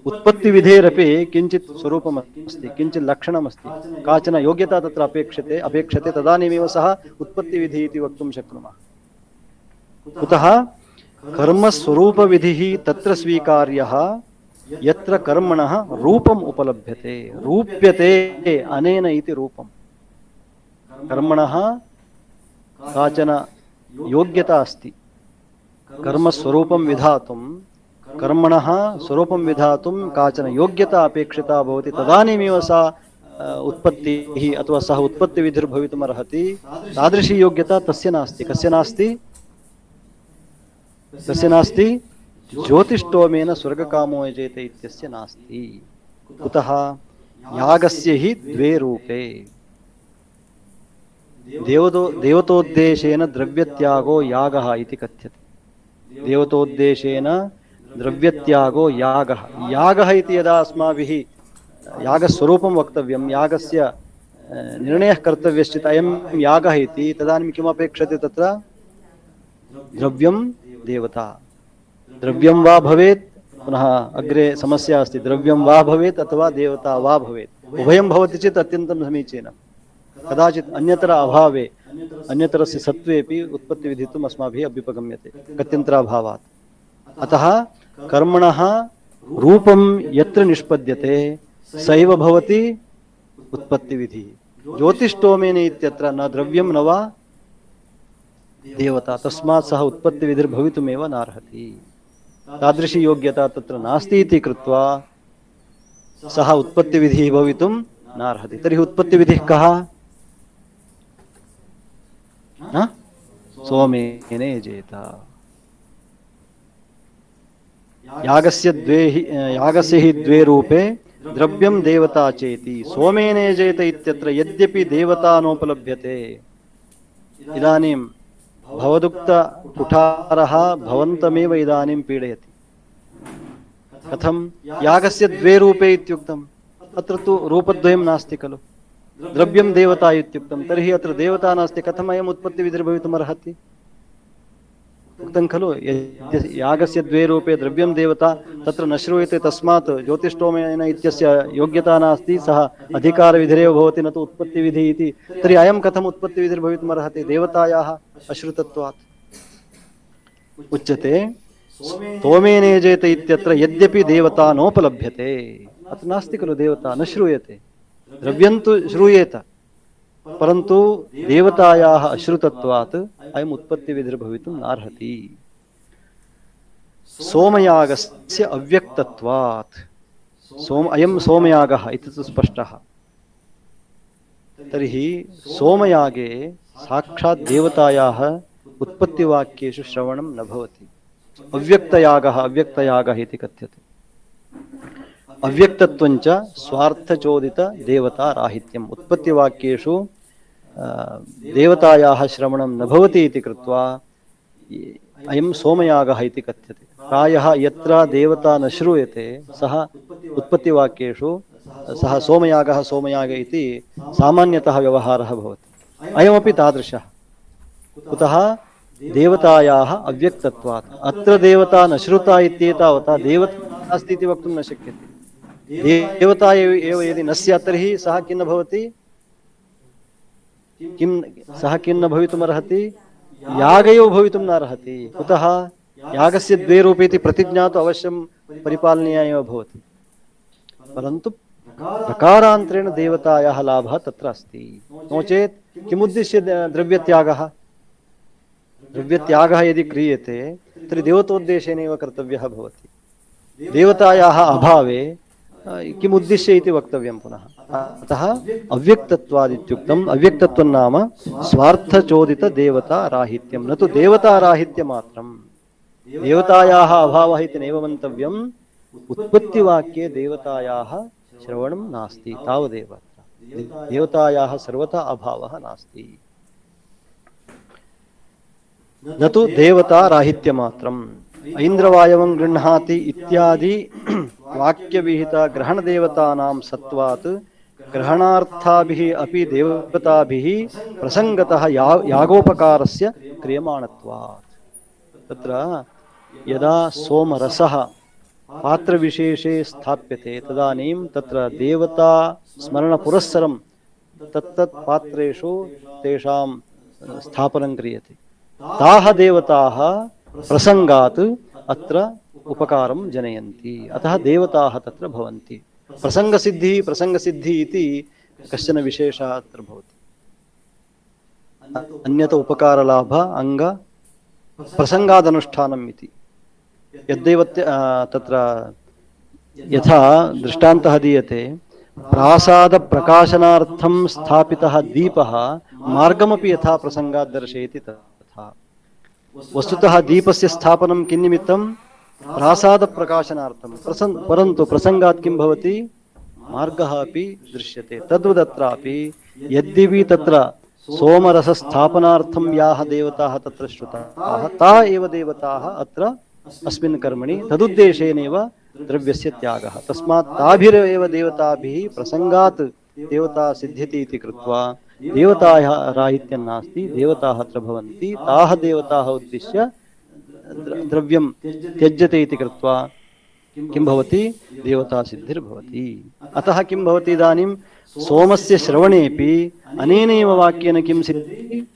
उत्पत्तिविधेरपि किञ्चित् स्वरूपम् अस्ति, किञ्चित् लक्षणमस्ति, काचन योग्यता तत्र अपेक्षते। तदानीमेव सः उत्पत्तिविधिः इति वक्तुं शक्नुमः। कुतः? कर्मस्वरूपविधिः तत्र स्वीकार्यः यत्र कर्मणः रूपम् उपलभ्यते। रूप्यते अनेन इति रूपम्। कर्मणः काचन योग्यता अस्ति कर्मस्वरूपं विधातुं। कर्मणः स्वरूपं विधातुं काचन योग्यता अपेक्षिता भवति। तदानीमेव सा उत्पत्तिः अथवा सः उत्पत्तिविधिर्भवितुमर्हति। तादृशी योग्यता तस्य नास्ति। कस्य नास्ति? तस्य नास्ति। ज्योतिष्टोमेन स्वर्गकामो यजेत इत्यस्य नास्ति। कुतः? यागस्य हि द्वे रूपे। देवतोद्देशेन द्रव्यत्यागो यागः इति कथ्यते। देवतोद्देशेन द्रव्यत्यागो यागः। यागः इति यदा अस्माभिः यागस्वरूपं वक्तव्यं, यागस्य निर्णयः कर्तव्यश्चेत् अयं यागः इति, तदानीं किमपेक्षते? तत्र द्रव्यं देवता। द्रव्यं वा भवेत्, पुनः अग्रे समस्या अस्ति, द्रव्यं वा भवेत् अथवा देवता वा भवेत्। उभयं भवति चेत् अत्यन्तं समीचीनं। कदाचित् अन्यतर अभावे, अन्यतरस्य सत्त्वेपि उत्पत्तिविधित्वम् अस्माभिः अभ्युपगम्यते गत्यन्तराभावात्। अतः कर्मणः रूपं यत्र निष्पद्यते सैव भवति उत्पत्तिविधिः। ज्योतिष्टोमेन इत्यत्र न द्रव्यं न वा देवता, तस्मात् सः उत्पत्तिविधिर्भवितुमेव नार्हति। तादृशी योग्यता तत्र नास्ति इति कृत्वा सः उत्पत्तिविधिः भवितुं नार्हति। तर्हि उत्पत्तिविधिः कः? सोमेन यजेत। यागस्य हि द्वे रूपे द्रव्यं देवता चेति। सोमेन यजेत इत्यत्र यद्यपि देवता नोपलभ्यते, इदानीं भवदुक्तकुठारः भवन्तमेव इदानीं पीडयति। कथं? यागस्य द्वे रूपे इत्युक्तम्। अत्र तु रूपद्वयं नास्ति खलु। द्रव्यं देवता इत्युक्तं, तर्हि अत्र देवता नास्ति, कथम् अयम् उत्पत्तिविधिर्भवितुमर्हति? उक्तं खलु, यागस्य द्वे रूपे द्रव्यं देवता, तत्र न श्रूयते। तस्मात् ज्योतिष्टोमेन इत्यस्य योग्यता नास्ति, सः अधिकारविधिरेव भवति, न तु उत्पत्तिविधिः इति। तर्हि अयं कथम् उत्पत्तिविधिर्भवितुमर्हति? देवतायाः अश्रुतत्वात्। उच्यते सोमेन यजेत इत्यत्र यद्यपि देवता नोपलभ्यते, अत्र नास्ति खलु देवता, न श्रूयते। द्रव्यं तु श्रूयेत, परन्तु देवतायाः अश्रुतत्वात् अयम् उत्पत्तिविधिर्भवितुं नार्हति। सोमयागस्य अव्यक्तत्वात्, अयं सोमयागः इति तु स्पष्टः। तर्हि सोमयागे साक्षात् देवतायाः उत्पत्तिवाक्येषु श्रवणं न भवति। अव्यक्तयागः इति कथ्यते। अव्यक्तत्वञ्च स्वार्थचोदितदेवताराहित्यम्। उत्पत्तिवाक्येषु देवतायाः श्रवणं न भवति इति कृत्वा अयं सोमयागः इति कथ्यते। प्रायः यत्र देवता न श्रूयते सः उत्पत्तिवाक्येषु सः सोमयाग इति सामान्यतः व्यवहारः भवति। अयमपि तादृशः। कुतः? देवतायाः अव्यक्तत्वात्। अत्र देवता न श्रुता इत्येतावता देवता अस्ति इति वक्तुं न शक्यते। देवता एव यदि न स्यात् तर्हि सः किं न भवति, सः किं न भवितुमर्हति, यागयो भवितुं नार्हति। कुतः? यागस्य द्वे रूपे इति प्रतिज्ञा तु अवश्यं परिपालनीया एव भवति, परन्तु प्रकारान्तरेण देवतायाः लाभः तत्र अस्ति। नो चेत् किमुद्दिश्य द्रव्यत्यागः? द्रव्यत्यागः यदि क्रियते तर्हि देवतोद्देशेनैव कर्तव्यः भवति। देवतायाः अभावे किमुद्दिश्य इति वक्तव्यं पुनः। अतः अव्यक्तत्वादित्युक्तम्। अव्यक्तत्वं नाम स्वार्थचोदितदेवताराहित्यं, न तु देवताराहित्यमात्रम्। देवतायाः अभावः इति नैव मन्तव्यम्। उत्पत्तिवाक्ये देवतायाः श्रवणं नास्ति तावदेव। देवतायाः सर्वथा अभावः नास्ति, न तु देवताराहित्यमात्रम्। ऐन्द्रवायवं गृह्णाति इत्यादि वाक्यविहित ग्रहणदेवतानां सत्वात् ग्रहणार्थाभिः अपि देवताभिः प्रसङ्गतः यागोपकारस्य क्रियमाणत्वात्। तत्र यदा सोमरसः पात्रविशेषे स्थाप्यते तदानीं तत्र देवता स्मरणपुरस्सरं तत्तत् पात्रेषु तेषां स्थापनं क्रियते। ताः देवताः प्रसङ्गात् अत्र उपकारं जनयन्ति, अतः देवताः तत्र भवन्ति। प्रसङ्गसिद्धिः इति कश्चन विशेषः अत्र भवति। अन्यत उपकारलाभ अंग प्रसङ्गादनुष्ठानम् इति। यद्देव तत्र यथा दृष्टान्तः दीयते, प्रासादप्रकाशनार्थं स्थापितः दीपः मार्गमपि यथा प्रसङ्गात् दर्शयति तथा। वस्तुतः दीपस्य स्थापनं किन्निमित्तं? प्रासादप्रकाशनार्थं, परन्तु प्रसङ्गात् किं भवति? मार्गः अपि दृश्यते। तद्वदत्रापि यद्यपि तत्र सोमरसस्थापनार्थं याः देवताः तत्र श्रुताः ता एव देवताः अत्र अस्मिन् कर्मणि तदुद्देशेनैव द्रव्यस्य त्यागः। तस्मात् ताभिरेव देवताभिः प्रसङ्गात् देवता सिद्ध्यति इति कृत्वा देवतायाः राहित्यं नास्ति, देवताः अत्र भवन्ति। ताः देवताः उद्दिश्य द्रव्यं त्यज्यते इति कृत्वा किं भवति? देवता सिद्धिर्भवति। अतः किं भवति इदानीं? सोमस्य श्रवणेपि अनेनैव वाक्येन किं सिद्ध्यति?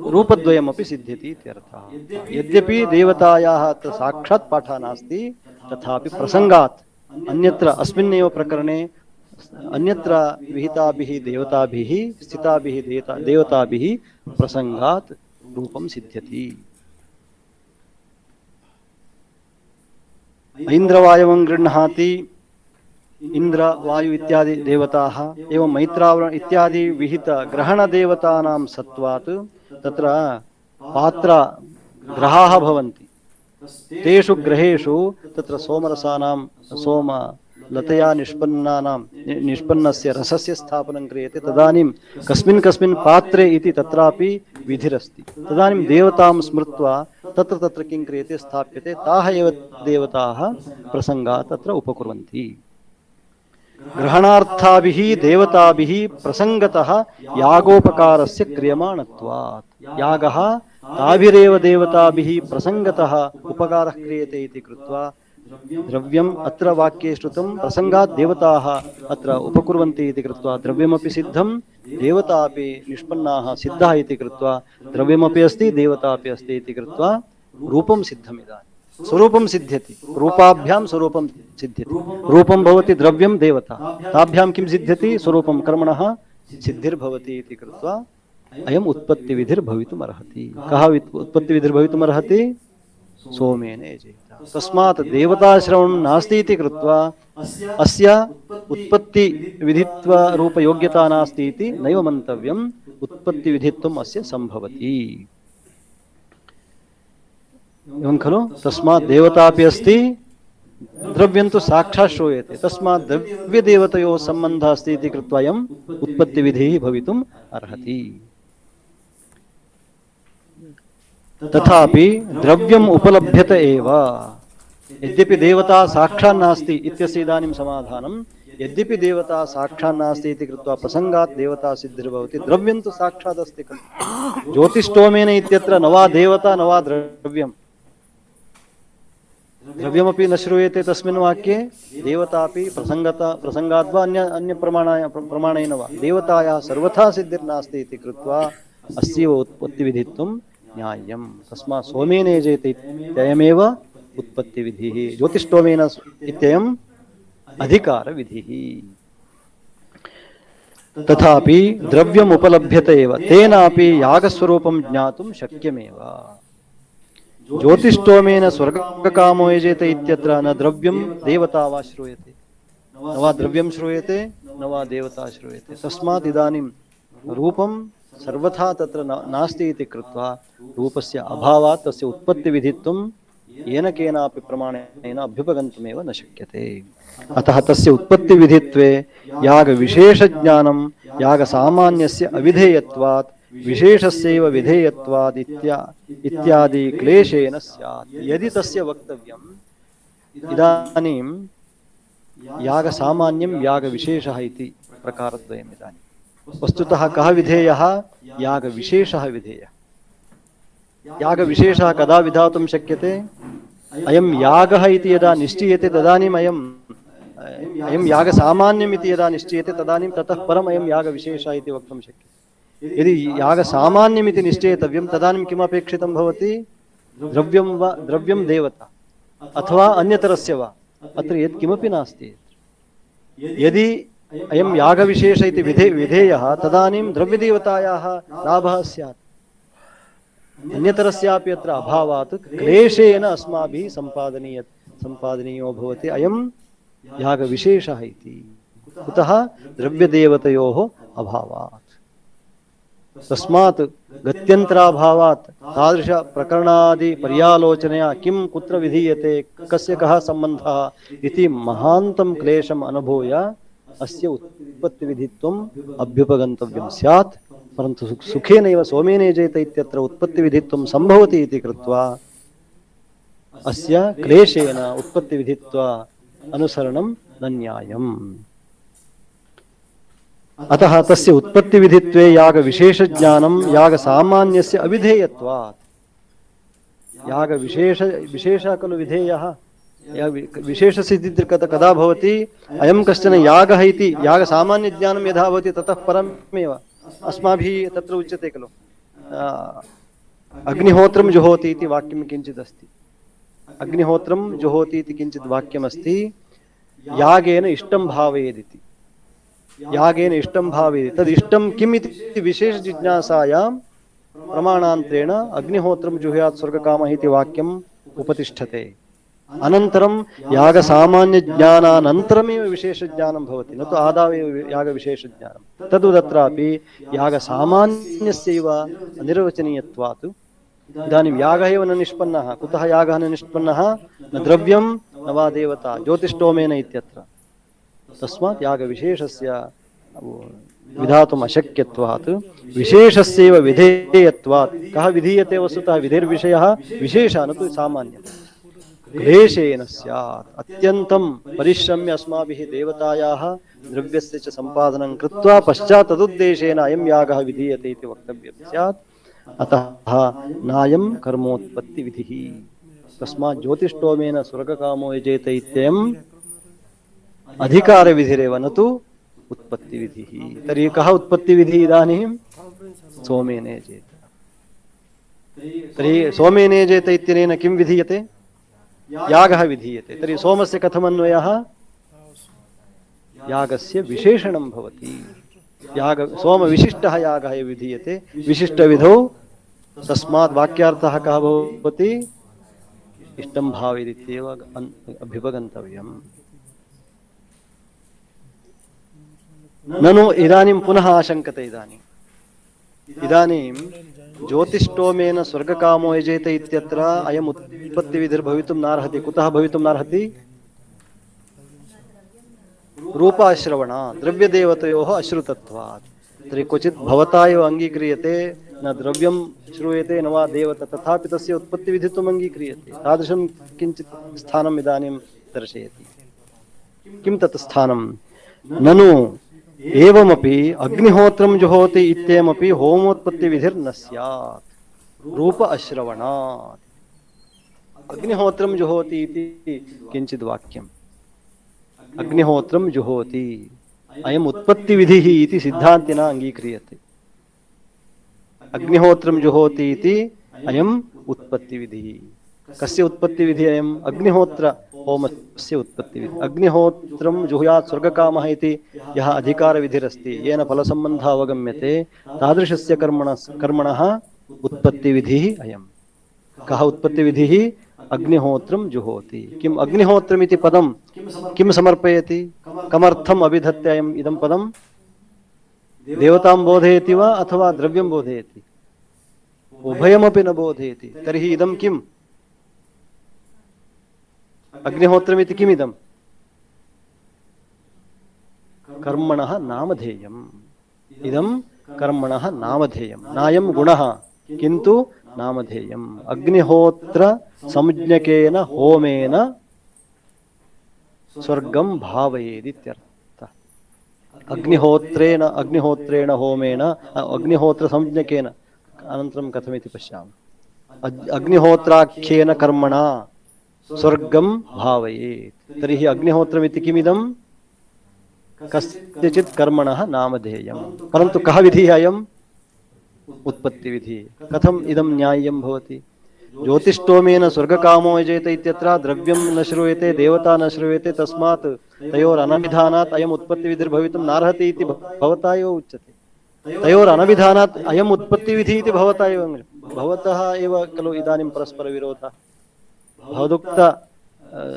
रूपद्वयमपि सिद्ध्यति इत्यर्थः। यद्यपि देवतायाः अत्र साक्षात् पाठः नास्ति, तथापि प्रसङ्गात् अन्यत्र अस्मिन्नेव प्रकरणे अन्यत्र विहिताभिः देवताभिः स्थिताभिः देवताभिः प्रसङ्गात् रूपं सिद्ध्यति। ऐन्द्रवायवं गृह्णाति, इंद्र वायु इत्यादि देवताः एवं मैत्रावरण इत्यादि विहित ग्रहण देवतानां सत्वात् तत्र पात्र ग्रहाः भवन्ति। तेषु ग्रहेषु तत्र सोमरसानां सोमलतया निष्पन्नस्य रसस्य स्थापनं क्रियते। तदानीं कस्मिन् कस्मिन् पात्रे इति तत्रापि विधिरस्ति। तदानीं देवतां स्मृत्वा तत्र तत्र किं क्रियते? स्थाप्यते। ताः एव देवताः प्रसङ्गात् तत्र उपकुर्वन्ति। ग्रहणार्थाभिः देवताभिः प्रसङ्गतः यागोपकारस्य क्रियमाणत्वात्। यागः ताभिरेव देवताभिः प्रसङ्गतः उपकारः क्रियते इति कृत्वा द्रव्यम् अत्र वाक्ये श्रुतं प्रसङ्गात् देवताः अत्र उपकुर्वन्ति इति कृत्वा द्रव्यमपि सिद्धं, देवता अपि निष्पन्नाः सिद्धाः इति कृत्वा द्रव्यमपि अस्ति देवता अपि अस्ति इति कृत्वा रूपं सिद्धम् इदानीं। स्वरूपं सिद्ध्यति, रूपाभ्यां स्वरूपं सिद्ध्यति। रूपं भवति द्रव्यं देवता, ताभ्यां किं सिद्ध्यति? स्वरूपं कर्मणः सिद्धिर्भवति इति कृत्वा अयम् उत्पत्तिविधिर्भवितुम् अर्हति। कः उत्पत्तिविधिर्भवितुम् अर्हति? सोमेन यजेत। तस्मात् देवताश्रवणं नास्ति इति कृत्वा अस्य उत्पत्तिविधित्वरूपयोग्यता नास्ति इति नैव मन्तव्यम्। उत्पत्तिविधित्वम् अस्य सम्भवति। एवं खलु? तस्मात् देवतापि अस्ति, द्रव्यं तु साक्षात् श्रूयते, तस्मात् द्रव्यदेवतयोः सम्बन्धः अस्ति इति कृत्वा अयम् उत्पत्तिविधिः भवितुम् अर्हति। तथापि द्रव्यम् उपलभ्यते एव, यद्यपि देवता साक्षात् नास्ति इत्यस्य इदानीं समाधानं। यद्यपि देवता साक्षात् नास्ति इति कृत्वा प्रसङ्गात् देवता सिद्धिर्भवति, द्रव्यं तु साक्षात् अस्ति खलु। ज्योतिष्टोमेन इत्यत्र न वा देवता न वा द्रव्यम्, द्रव्यमपि न श्रूयते तस्मिन् वाक्ये, देवतापि प्रसङ्गात् वा अन्य प्रमाणेन वा देवतायाः सर्वथा सिद्धिर्नास्ति इति कृत्वा अस्य उत्पत्तिविधित्वं न्याय्यम्। तस्मात् सोमेन यजेत इत्ययमेव उत्पत्तिविधिः, ज्योतिष्टोमेन इत्ययम् अधिकारविधिः। तथापि द्रव्यम् उपलभ्यते एव, तेनापि यागस्वरूपं ज्ञातुं शक्यमेव। ज्योतिष्टोमेन स्वर्गकामो यजेत इत्यत्र न द्रव्यं देवता वा श्रूयते, न वा द्रव्यं श्रूयते, न वा देवता श्रूयते। तस्मात् इदानीं रूपं सर्वथा तत्र नास्ति इति कृत्वा रूपस्य अभावात् तस्य उत्पत्तिविधित्वं येन केनापि प्रमाणेन अभ्युपगन्तुमेव न शक्यते। अतः तस्य उत्पत्तिविधित्वे यागविशेषज्ञानं यागसामान्यस्य अविधेयत्वात् विशेषस्यैव विधेयत्वात् इत्यादि क्लेशेन स्यात्। यदि तस्य वक्तव्यम् इदानीं यागसामान्यं यागविशेषः इति प्रकारद्वयम्। इदानीं वस्तुतः कः विधेयः? यागविशेषः विधेयः। यागविशेषः कदा विधातुं शक्यते? अयं यागः इति यदा निश्चीयते तदानीम् अयं यागसामान्यम् इति यदा निश्चीयते तदानीं ततः परम् अयं यागविशेषः इति वक्तुं शक्यते। यदि यागसामान्यम् इति निश्चेतव्यं तदानीं किमपेक्षितं भवति? द्रव्यं देवता अथवा अन्यतरस्य वा, अत्र यत्किमपि नास्ति। यदि अयं यागविशेष इति विधेयः तदानीं द्रव्यदेवतायाः लाभः स्यात्, अन्यतरस्यापि अत्र अभावात् क्लेशेन अस्माभिः सम्पादनीयो भवति अयं यागविशेषः इति। कुतः? द्रव्यदेवतयोः अभावात्। तस्मात् गत्यन्तराभावात् तादृशप्रकरणादि पर्यालोचनया किं कुत्र विधीयते, कस्य कः सम्बन्धः इति महान्तं क्लेशम् अनुभूय अस्य उत्पत्तिविधित्वम् अभ्युपगन्तव्यं स्यात्। परन्तु सुखेनैव सोमेन यजेत इत्यत्र उत्पत्तिविधित्वं सम्भवति इति कृत्वा अस्य क्लेशेन उत्पत्तिविधित्व अनुसरणं न न्यायम्। अतः तस्य उत्पत्तिविधित्वे यागविशेषज्ञानं यागसामान्यस्य अविधेयत्वात्। यागविशेषः खलु विधेयः। विशेषसिद्धिः कदा भवति? अयं कश्चन यागः इति यागसामान्यज्ञानं यदा भवति ततः परमेव अस्माभिः तत्र उच्यते खलु, अग्निहोत्रं जुहोति इति वाक्यं किञ्चिदस्ति। अग्निहोत्रं जुहोति इति किञ्चित् वाक्यमस्ति। यागेन इष्टं भावयेदिति, यागेन इष्टं भावयेत्। तदिष्टं किम् इति विशेषजिज्ञासायां प्रमाणान्तरेण अग्निहोत्रं जुहुयात् स्वर्गकामः इति वाक्यम् उपतिष्ठते। अनन्तरं यागसामान्यज्ञानानन्तरमेव विशेषज्ञानं भवति, न तु आदावेव यागविशेषज्ञानं। तद् तत्रापि यागसामान्यस्यैव अनिर्वचनीयत्वात् इदानीं यागः एव न निष्पन्नः। कुतः यागः न निष्पन्नः? न द्रव्यं न वा देवता, ज्योतिष्टोमेन इत्यत्र। तस्मात् यागविशेषस्य विधातुम् अशक्यत्वात् विशेषस्यैव विधेयत्वात्। कः विधीयते? वस्तुतः विधिर्विषयः विशेषः, न तु सामान्यः। क्लेशेन स्यात्। अत्यन्तं परिश्रम्य अस्माभिः देवतायाः द्रव्यस्य च सम्पादनं कृत्वा पश्चात् तदुद्देशेन अयं यागः विधीयते इति वक्तव्यं स्यात्। अतः नायं कर्मोत्पत्तिविधिः। तस्मात् ज्योतिष्टोमेन स्वर्गकामो यजेत इत्ययम् अधिकारविधिरेव, न तु उत्पत्तिविधिः। तर्हि कः उत्पत्तिविधिः इदानीं? सोमेन यजेत। तर्हि सोमेन यजेत इत्यनेन किं विधीयते? यागः विधीयते। तर्हि सोमस्य कथमन्वयः? यागस्य विशेषणं भवति। याग सोमविशिष्टः यागः विधीयते विशिष्टविधौ। तस्मात् वाक्यार्थः कः भवति? इष्टं भावेदित्येव अभ्युपगन्तव्यम्। ननु इदानीं पुनः आशङ्कते। इदानीं ज्योतिष्टोमेन स्वर्गकामो यजेत इत्यत्र अयम् उत्पत्तिविधिर्भवितुं नार्हति। कुतः भवितुं नार्हति? रूपाश्रवणात्, द्रव्यदेवतयोः अश्रुतत्वात्। तर्हि क्वचित् भवता एव अङ्गीक्रियते, न द्रव्यं श्रूयते न वा देवता, तथापि तस्य उत्पत्तिविधित्वम् अङ्गीक्रियते। तादृशं किञ्चित् स्थानम् इदानीं दर्शयति। किं तत् स्थानं? ननु एवमपि अग्निहोत्रं जुहोति इत्येवमपि होमोत्पत्तिविधिर्न स्यात् रूप अश्रवणात्। अग्निहोत्रं जुहोति इति किञ्चित् वाक्यम्। अग्निहोत्रं जुहोति अयम् उत्पत्तिविधिः इति सिद्धान्तिना अङ्गीक्रियते। अग्निहोत्रं जुहोति इति अयम् उत्पत्तिविधिः। कस्य उत्पत्तिविधिः अयम्? अग्निहोत्र होमस्य उत्पत्तिविधिः। अग्निहोत्रं जुहुयात् स्वर्गकामः इति यः अधिकारविधिरस्ति, येन फलसम्बन्धः अवगम्यते, तादृशस्य कर्मणः उत्पत्तिविधिः अयम्। कः उत्पत्तिविधिः? अग्निहोत्रं जुहोति। किम् अग्निहोत्रमिति पदं किं समर्पयति? कमर्थम् अभिधत्ते अयम् इदं पदं? देवतां बोधयति वा अथवा द्रव्यं बोधयति? उभयमपि न बोधयति। तर्हि इदं किम्? अग्निहोत्रमिति किमिदं? कर्मणः नामधेयम्। इदं कर्मणः नामधेयम्। नायं गुणः किन्तु नामधेयम्। अग्निहोत्र संज्ञकेन होमेन स्वर्गं भावयेदित्यर्थः। अग्निहोत्रेण होमेन, अग्निहोत्र संज्ञकेन, अनन्तरं कथमिति पश्यामः। अग्निहोत्राख्येन कर्मणा स्वर्गं भावयेत्। तर्हि अग्निहोत्रमिति किमिदं? कस्यचित् कर्मणः नामधेयम्। परन्तु कः विधिः अयम्? उत्पत्तिविधिः। कथम् इदं न्याय्यं भवति? ज्योतिष्टोमेन स्वर्गकामो यजेत इत्यत्र द्रव्यं न श्रूयते, देवता न श्रूयते, तस्मात् तयोरनभिधानात् अयम् उत्पत्तिविधिर्भवितुं नार्हति इति भवता एव उच्यते। तयोरनभिधानात् अयम् उत्पत्तिविधिः इति भवता एव, भवतः एव खलु इदानीं परस्परविरोधः। भवदुक्त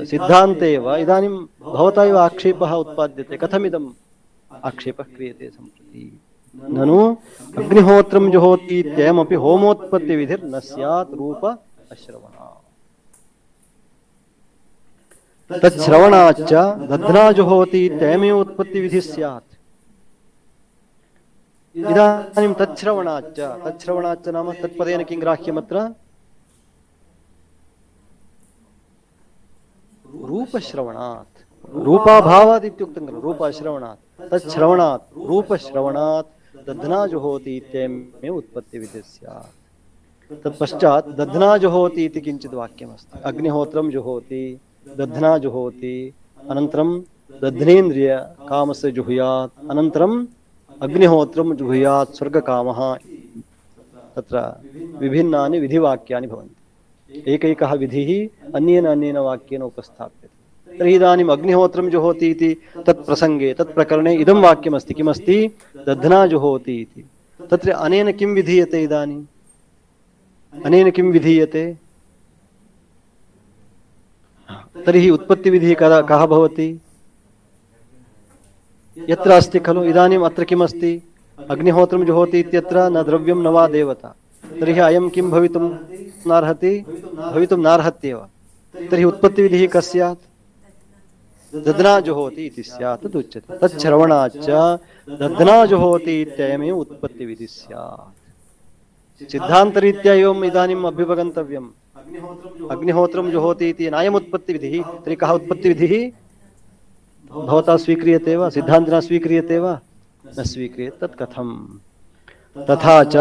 सिद्धान्ते एव इदानीं भवता एव आक्षेपः उत्पाद्यते। कथमिदम् आक्षेपः क्रियते सम्प्रति? ननु अग्निहोत्रं जुहोति इत्ययमपि होमोत्पत्तिविधिर्न स्यात् रूप अश्रवणात्। तच्छ्रवणाच्च दध्ना जुहोति इत्ययमेव उत्पत्तिविधिः स्यात्। इदानीं तच्छ्रवणाच्च नाम तत्पदेन किं ग्राह्यमत्र? रूपश्रवणात्। रूपाभावात् इत्युक्तं खलु, रूपाश्रवणात्। तच्छ्रवणात् रूपश्रवणात् दध्ना जुहोति इत्ययमेव उत्पत्तिविधिः स्यात्। तत्पश्चात् दध्ना जुहोति इति किञ्चित् वाक्यमस्ति। अग्निहोत्रं जुहोति, दध्ना जुहोति, अनन्तरं दध्नेन्द्रिय कामस्य जुहुयात्, अनन्तरम् अग्निहोत्रं जुहुयात् स्वर्गकामः। तत्र विभिन्नानि विधिवाक्यानि भवन्ति। एकैकः विधिः अन्येन वाक्येन उपस्थाप्यते। तर्हि इदानीम् अग्निहोत्रं जुहोति इति तत्प्रसङ्गे, तत्प्रकरणे इदं वाक्यमस्ति। किमस्ति? दध्ना जुहोति इति। तत्र अनेन किं विधीयते? इदानीम् अनेन किं विधीयते? तर्हि उत्पत्तिविधिः कः भवति? यत्र अस्ति खलु इदानीम् अत्र किमस्ति? अग्निहोत्रं जुहोति इत्यत्र न द्रव्यं न वा देवता। तर्हि अयं किं भवितुं नार्हति? भवितुं नार्हत्येव। तर्हि उत्पत्तिविधिः कस्यात्? दध्ना जुहोति इति स्यात् तदुच्यते। तच्छ्रवणाच्च दध्ना जुहोति इत्ययमेव उत्पत्तिविधिः स्यात्। सिद्धान्तरीत्या एवम् इदानीम् अभ्युपगन्तव्यम्। अग्निहोत्रं जुहोति इति नायमुत्पत्तिविधिः। तर्हि कः उत्पत्तिविधिः? भवता स्वीक्रियते वा? सिद्धान्तिना स्वीक्रियते वा? न स्वीक्रियते। तत् कथम्? तथा च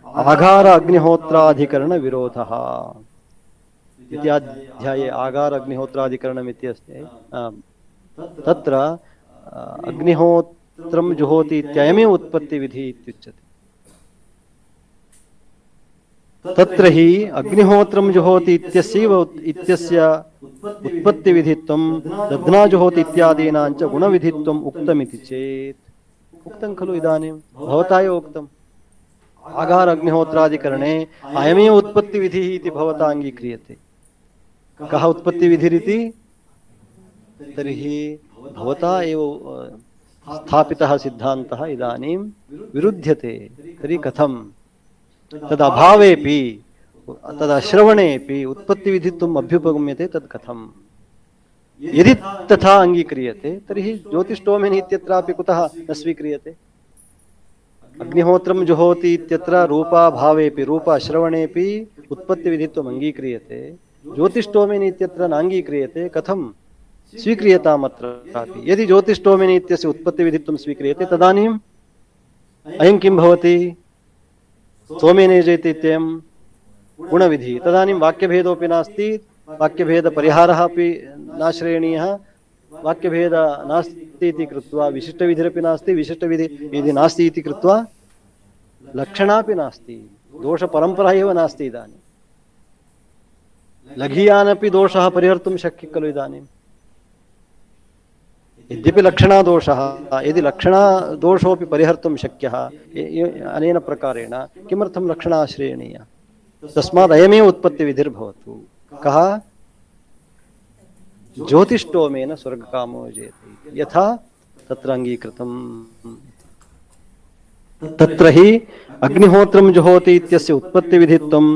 आगार अग्निहोत्राधिकरण विरोधः इत्याध्याये आगार अग्निहोत्राधिकरणम् इति अस्ति। तत्र अग्निहोत्रं जुहोति इत्ययमेव उत्पत्तिविधिः इत्युच्यते। तत्र हि अग्निहोत्रं जुहोति इत्यस्य उत्पत्तिविधित्वं दध्नाजुहोति इत्यादीनां च गुणविधित्वम् उक्तमिति चेत् उक्तं खलु इदानीं भवता एव उक्तम् आगार अग्निहोत्रादिकरणे अयमेव उत्पत्तिविधिः इति भवता अङ्गीक्रियते। कः उत्पत्तिविधिरिति? तर्हि भवता एव स्थापितः सिद्धान्तः इदानीं विरुध्यते। तर्हि कथं? तदभावेपि तदश्रवणेपि उत्पत्तिविधित्वम् अभ्युपगम्यते तत् कथं? यदि तथा अङ्गीक्रियते तर्हि ज्योतिष्टोमेन इत्यत्रापि कुतः न स्वीक्रियते? अग्निहोत्रं जुहोति इत्यत्र रूपाभावेपि रूपाश्रवणेपि उत्पत्तिविधित्वम् अङ्गीक्रियते, ज्योतिष्टोमेन इत्यत्र नाङ्गीक्रियते। कथं स्वीक्रियताम् अत्रापि? यदि ज्योतिष्टोमेन इत्यस्य उत्पत्तिविधित्वं स्वीक्रियते तदानीम् अयं किं भवति? सोमेनेजयति इत्ययं गुणविधिः। तदानीं वाक्यभेदोऽपि नास्ति, वाक्यभेदपरिहारः अपि नाश्रयणीयः, वाक्यभेद नास्ति इति कृत्वा विशिष्टविधिरपि नास्ति, विशिष्टविधि यदि नास्ति इति कृत्वा लक्षणापि नास्ति, दोषपरम्परा एव नास्ति। इदानीं लघीयानपि दोषः परिहर्तुं शक्यः खलु इदानीं? यद्यपि लक्षणादोषः, यदि लक्षणादोषोऽपि परिहर्तुं शक्यः अनेन प्रकारेण, किमर्थं लक्षणाश्रयणीया? तस्मात् अयमेव उत्पत्तिविधिर्भवतु। कः? ज्योतिष्टोमेन स्वर्गकामो जयते यथा तत्र अङ्गीकृतम्। तत्र हि अग्निहोत्रं जुहोति इत्यस्य उत्पत्तिविधित्वं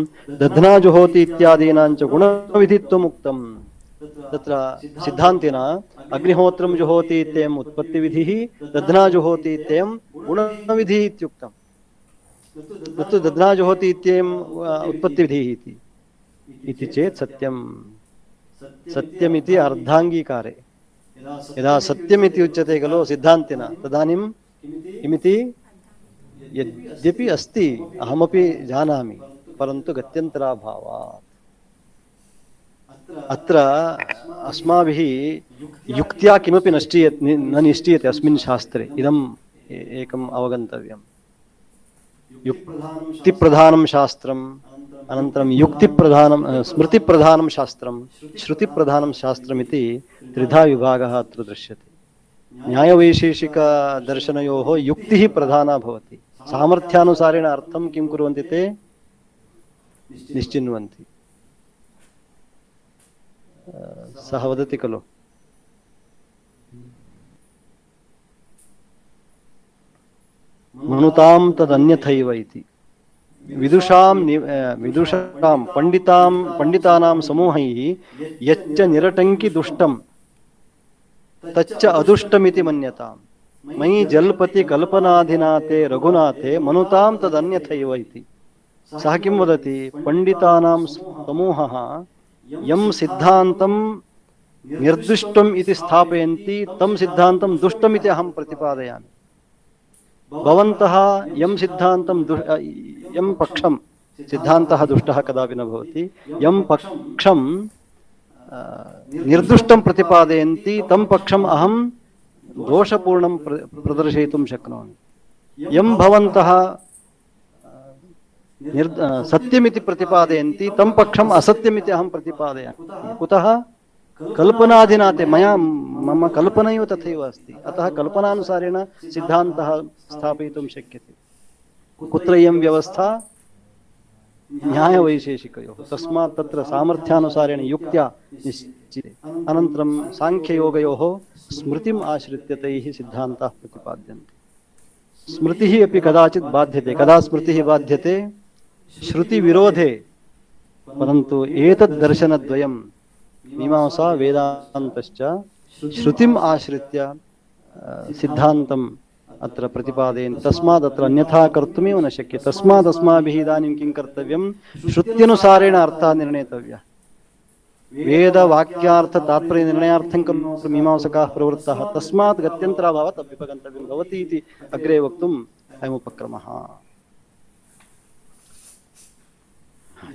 दध्ना जुहोति इत्यादीनां च गुणविधित्वम् उक्तम्। तत्र सिद्धान्तिना अग्निहोत्रं जुहोति इत्ययम् उत्पत्तिविधिः, दध्ना जुहोति इत्ययं गुणविधिः इत्युक्तम्। तत्तु दध्ना जुहोति इत्ययम् उत्पत्तिविधिः इति चेत् सत्यं। सत्यमिति अर्धाङ्गीकारे यदा सत्यमिति उच्यते खलु सिद्धान्तिना, तदानीं किमिति? यद्यपि अस्ति, अहमपि जानामि, परन्तु गत्यन्तराभावात्। अत्र अस्माभिः युक्त्या किमपि न निश्चीयते अस्मिन् शास्त्रे। इदम् एकम् अवगन्तव्यम्। युक्तिप्रधानं शास्त्रम्, अनन्तरं युक्तिप्रधानं स्मृतिप्रधानं शास्त्रं, श्रुतिप्रधानं शास्त्रमिति त्रिधा विभागः अत्र दृश्यते। न्यायवैशेषिकदर्शनयोः युक्तिः प्रधाना भवति, सामर्थ्यानुसारेण अर्थं किं कुर्वन्ति ते निश्चिन्वन्ति। सः वदति खलु मनुतां तदन्यथैव इति। विदुषां पंडितानां समूहैः यच्च निरटंकि दुष्टं तच्च अदुष्टमिति मन्यताम् मयि जल्पति कल्पनाधिनाते रघुनाथे मनुतां तदन्यथैव इति। सः किं वदति? पंडितानां समूहः यं सिद्धान्तं निर्दुष्टम् इति स्थापयन्ति तं सिद्धान्तं दुष्टमिति अहं प्रतिपादयामि। भवन्तः यं सिद्धान्तं यं पक्षं, सिद्धान्तः दुष्टः कदापि न भवति, यं पक्षं निर्दुष्टं प्रतिपादयन्ति तं पक्षम् अहं दोषपूर्णं प्रदर्शयितुं शक्नोमि। यं भवन्तः सत्यमिति प्रतिपादयन्ति तं पक्षम् असत्यमिति अहं प्रतिपादयामि। कुतः? कल्पनाधिनाते मया मम कल्पना एव तथैव अस्ति, अतः कल्पनानुसारेण सिद्धान्तः स्थापयितुं शक्यते। कुत्र इयं व्यवस्था? न्यायवैशेषिकयोः। तस्मात् तत्र सामर्थ्यानुसारेण युक्त्या निश्चिते। अनन्तरं साङ्ख्ययोगयोः स्मृतिम् आश्रित्य तैः सिद्धान्ताः प्रतिपाद्यन्ते। स्मृतिः अपि कदाचित् बाध्यते। कदा स्मृतिः बाध्यते? श्रुतिविरोधे। परन्तु एतद् दर्शनद्वयं मीमांसा वेदान्तश्च श्रुतिम् आश्रित्य सिद्धान्तम् अत्र प्रतिपादयन्। तस्मात् अत्र अन्यथा कर्तुमेव न शक्यते। तस्मात् अस्माभिः इदानीं किं कर्तव्यं? श्रुत्यनुसारेण अर्थः निर्णेतव्यः। वेदवाक्यार्थ तात्पर्य निर्णयार्थं मीमांसकाः प्रवृत्ताः। तस्मात् गत्यन्तराभावात् अभ्युपगन्तव्यं भवति इति अग्रे वक्तुम् अयमुपक्रमः।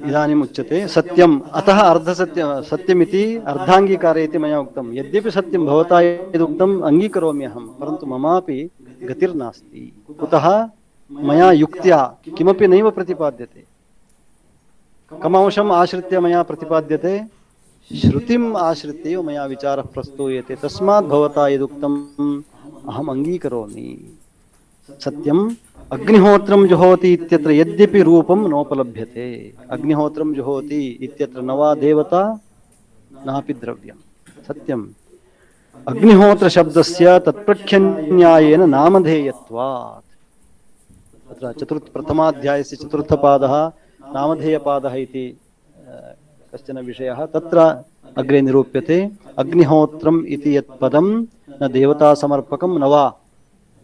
इदानीम् उच्यते सत्यम्, अतः सत्यमिति अर्धाङ्गीकारे इति मया उक्तं। यद्यपि सत्यं भवता यदुक्तम् अङ्गीकरोमि अहं, परन्तु ममापि गतिर्नास्ति। कुतः? मया युक्त्या किमपि नैव प्रतिपाद्यते। कमंशम् आश्रित्य मया प्रतिपाद्यते? श्रुतिम् आश्रित्य मया विचारः प्रस्तूयते तस्मात् भवता यदुक्तम् अहम् अङ्गीकरोमि। सत्यम् अग्निहोत्रं जुहोति इत्यत्र यद्यपि रूपं नोपलभ्यते, अग्निहोत्रं जुहोति इत्यत्र न वा देवता नापि द्रव्यं। सत्यम् अग्निहोत्र शब्दस्य तत्प्रख्यन्यायेन नामधेयत्वात्। तत्र प्रथमाध्यायस्य चतुर्थपादः नामधेयपादः इति कश्चन विषयः तत्र अग्रे निरूप्यते। अग्निहोत्रम् इति यत् पदं न देवतासमर्पकं न वा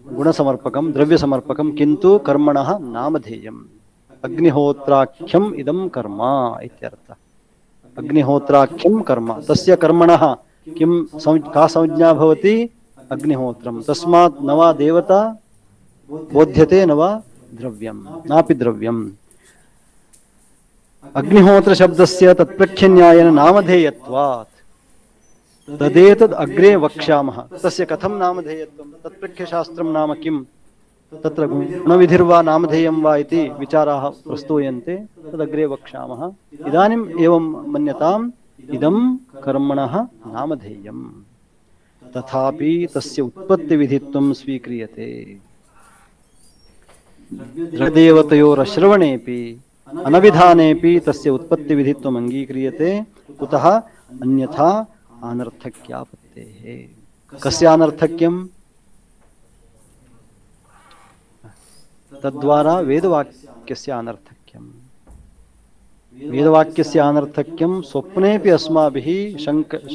गुणसमर्पकं द्रव्यसमर्पकं किन्तु कर्मणः नामधेयम्। अग्निहोत्राख्यम् इदं कर्म इत्यर्थः। अग्निहोत्राख्यं कर्म, तस्य कर्मणः किं का संज्ञा भवति? अग्निहोत्रं। तस्मात् न वा देवता बोध्यते न वा द्रव्यं, नापि द्रव्यम्। अग्निहोत्र शब्दस्य तत्प्रख्यन्यायेन नामधेयत्वात् तदेतद् अग्रे वक्ष्यामः। तस्य कथं नामधेयत्वं? तत्प्रख्यशास्त्रं नाम किं? तत्र गुणविधिर्वा नामधेयं वा इति विचाराः प्रस्तूयन्ते, तदग्रे वक्ष्यामः। इदानीम् एवं मन्यताम् इदं कर्मणः नामधेयम्, तथापि तस्य उत्पत्तिविधित्वं स्वीक्रियते। द्रव्यदेवतयोरश्रवणेऽपि अनविधानेऽपि तस्य उत्पत्तिविधित्वम् अङ्गीक्रियते। कुतः? अन्यथा अनर्थक्यापत्तेः। कस्य अनर्थक्यम्? तद्वारा वेदवाक्यस्य अनर्थक्यम्। वेदवाक्यस्य अनर्थक्यं स्वप्नेऽपि अस्माभिः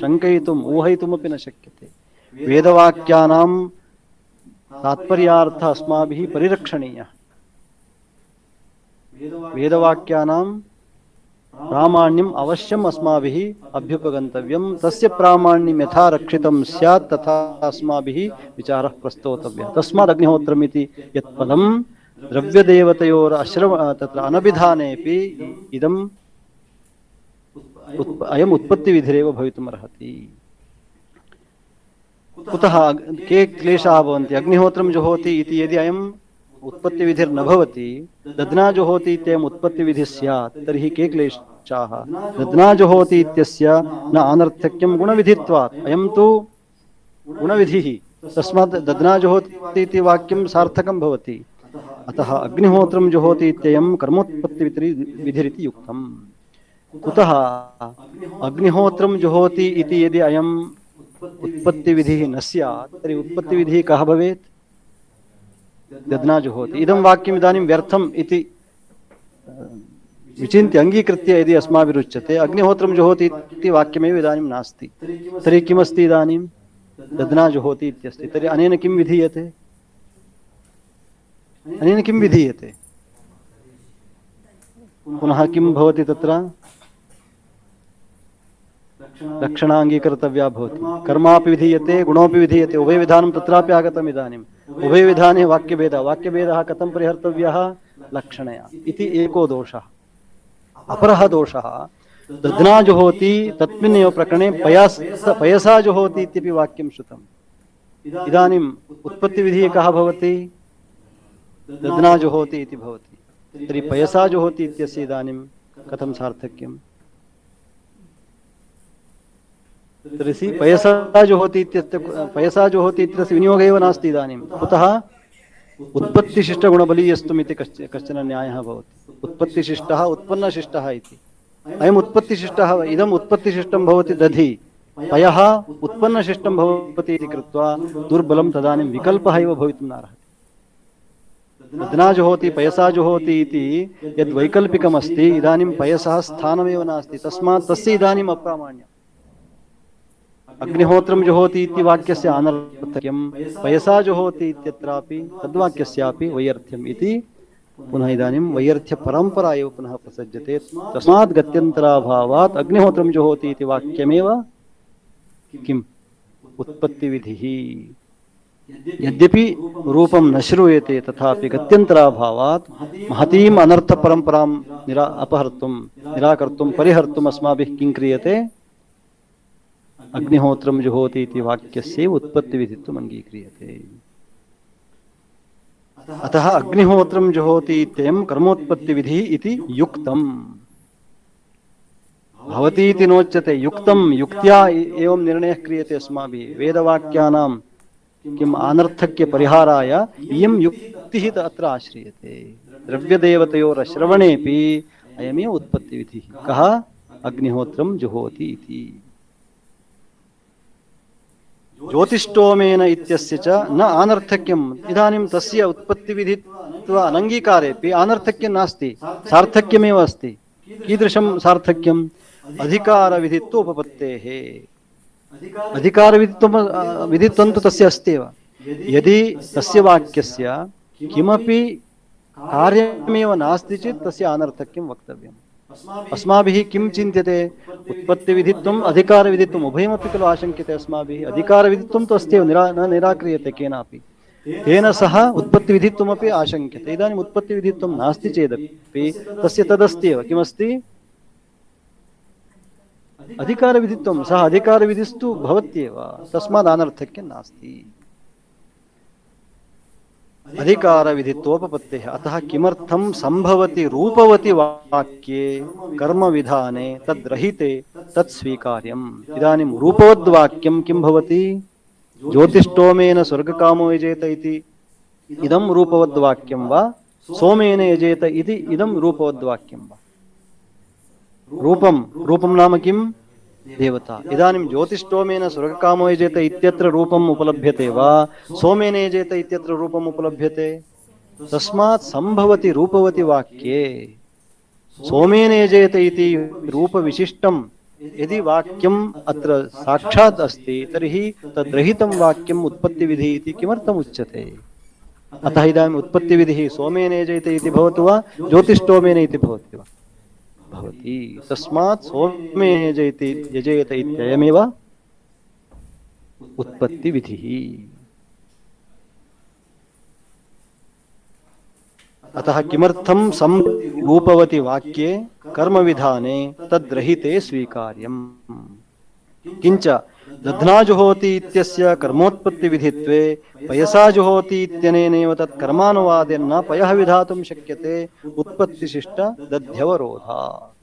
शङ्कयितुम् ऊहयितुमपि न शक्यते। वेदवाक्यानां तात्पर्यार्थः अस्माभिः परिरक्षणीयः। वेदवाक्यानां प्रामाण्यम् अवश्यम् अस्माभिः अभ्युपगन्तव्यं। तस्य प्रामाण्यं यथा रक्षितं स्यात् तथा अस्माभिः विचारः प्रस्तोतव्यः। तस्मात् अग्निहोत्रम् इति यत् पदं द्रव्यदेवतयोरश्रव तत्र अनभिधानेऽपि इदम् अयम् उत्पत्तिविधिरेव भवितुमर्हति। कुतः? के क्लेशाः भवन्ति? अग्निहोत्रं जुहोति इति यदि अयम् उत्पत्तिविधिर्न भवति, दध्ना जुहोति इत्ययम् उत्पत्तिविधिः स्यात्, तर्हि के क्लेशाः? दध्ना जुहोति इत्यस्य न अनर्थक्यं गुणविधित्वात्। अयं तु गुणविधिः, तस्मात् दध्ना जुहोति इति वाक्यं सार्थकं भवति। अतः अग्निहोत्रं जुहोति इत्ययं कर्मोत्पत्तिविधिरिति युक्तम्। कुतः? अग्निहोत्रं जुहोति इति यदि अयम् उत्पत्तिविधिः न स्यात् तर्हि उत्पत्तिविधिः कः भवेत्? दध्ना जुहोति। इदं वाक्यम् इदानीं व्यर्थम् इति विचिन्त्य अङ्गीकृत्य यदि अस्माभिरुच्यते अग्निहोत्रं जुहोति इति वाक्यमेव इदानीं नास्ति, तर्हि किमस्ति इदानीं? दध्ना जुहोति इत्यस्ति। तर्हि अनेन किं विधीयते? अनेन किं विधीयते? पुनः किं भवति तत्र? लक्षणाङ्गीकर्तव्या भवति। कर्मापि विधीयते गुणोपि विधीयते, उभयविधानं तत्रापि आगतम्। इदानीम् उभयविधाने वाक्यभेदः कथं परिहर्तव्यः? लक्षणया इति एको दोषः। अपरः दोषः दध्ना जुहोति तस्मिन्नेव प्रकरणे पयसा जुहोति इत्यपि वाक्यं श्रुतम्। इदानीम् उत्पत्तिविधिः कः भवति? दध्ना जुहोति इति भवति। तर्हि पयसा जुहोति इत्यस्य इदानीं कथं सार्थक्यम्? तर्हि पयसा जुहोति इत्यस्य विनियोगः एव नास्ति इदानीं। कुतः? उत्पत्तिशिष्टगुणबलीयस्तुम् इति कश्चन न्यायः भवति। उत्पत्तिशिष्टः उत्पन्नशिष्टः इति। अयम् उत्पत्तिशिष्टः, इदम् उत्पत्तिशिष्टं भवति दधि, पयः उत्पन्नशिष्टं भवति इति कृत्वा दुर्बलं तदानीं विकल्पः एव भवितुं नार्हति। दध्ना जुहोति पयसा जुहोति इति यद् वैकल्पिकमस्ति, इदानीं पयसः स्थानमेव नास्ति, तस्मात् तस्य इदानीम् अप्रामाण्यम्। अग्निहोत्रं जुहोति इति वाक्यस्य अनर्थक्यं, पयसा जुहोति इत्यत्रापि तद्वाक्यस्यापि वैयर्थ्यम् इति पुनः इदानीं वैयर्थ्यपरम्परा एव पुनः प्रसज्यते। तस्मात् गत्यन्तराभावात् अग्निहोत्रं जुहोति इति वाक्यमेव किम्? उत्पत्तिविधिः। यद्यपि रूपं न श्रूयते तथापि गत्यन्तराभावात् महतीम् अनर्थपरम्परां निराकर्तुं परिहर्तुम् अस्माभिः किं क्रियते? अग्निहोत्रं जुहोति इति वाक्यस्य उत्पत्तिविधित्वम् अङ्गीक्रियते। अतः अग्निहोत्रं जुहोति इत्ययं कर्मोत्पत्तिविधिः इति युक्तम्। भवतीति नोच्यते युक्तं युक्त्या एवं निर्णयः क्रियते अस्माभिः वेदवाक्यानां किम् आनर्थक्य परिहाराय इयं युक्तिः अत्र आश्रियते द्रव्यदेवतयोरश्रवणेऽपि अयमेव उत्पत्तिविधिः कः अग्निहोत्रं जुहोति इति ज्योतिष्टोमेन इत्यस्य च न आनर्थक्यम् इदानीं तस्य उत्पत्तिविधित्व अनङ्गीकारेऽपि आनर्थक्यं नास्ति सार्थक्यमेव अस्ति कीदृशं सार्थक्यम् अधिकारविधित्वोपपत्तेः विधित्वं तु तस्य अस्त्येव यदि तस्य वाक्यस्य किमपि कार्यमेव नास्ति चेत् तस्य अनर्थक्यं वक्तव्यम् अस्माभिः किं चिन्त्यते उत्पत्तिविधित्वम् अधिकारविधित्वम् उभयमपि खलु आशङ्क्यते अस्माभिः अधिकारविधित्वं तु अस्त्येव न निराक्रियते केनापि तेन सह उत्पत्तिविधित्वमपि आशङ्क्यते इदानीम् उत्पत्तिविधित्वं नास्ति चेदपि तस्य तदस्त्येव किमस्ति अधिकारविधित्वं सः अधिकारविधिस्तु भवत्येव तस्मात् अनर्थक्यं नास्ति अधिकारविधित्वोपपत्तेः अतः किमर्थं सम्भवति रूपवति वाक्ये कर्मविधाने तद्रहिते तत्स्वीकार्यम् इदानीं रूपवद्वाक्यं किं भवति ज्योतिष्टोमेन स्वर्गकामो यजेत इति इदं रूपवद्वाक्यं वा सोमेन यजेत इति इदं रूपवद्वाक्यं वा रूपं नाम किं देवता इदानीं ज्योतिष्टोमेन स्वर्गकामो यजेत इत्यत्र रूपम् उपलभ्यते वा सोमेन यजेत इत्यत्र रूपम् उपलभ्यते तस्मात् सम्भवति रूपवति वाक्ये सोमेन यजेत इति रूपविशिष्टं यदि वाक्यम् अत्र साक्षात् अस्ति तर्हि तद्रहितं वाक्यम् उत्पत्तिविधिः इति किमर्थम् उच्यते अतः इदानीम् उत्पत्तिविधिः सोमेन यजेत इति भवतु वा ज्योतिष्टोमेन इति भवति वा भवति तस्मात् सोमेन यजेत इत्ययमेव उत्पत्तिविधिः अतः किमर्थं रूपवति वाक्ये कर्मविधाने तद्रहिते स्वीकार्यम् किंच दध्ना जुहोति इत्यस्य कर्मोत्पत्तिविधित्वे पयसा जुहोति इत्यनेनैव तत् कर्मानुवादेन न पयः विधातुं शक्यते उत्पत्तिशिष्ट दध्यवरोधात्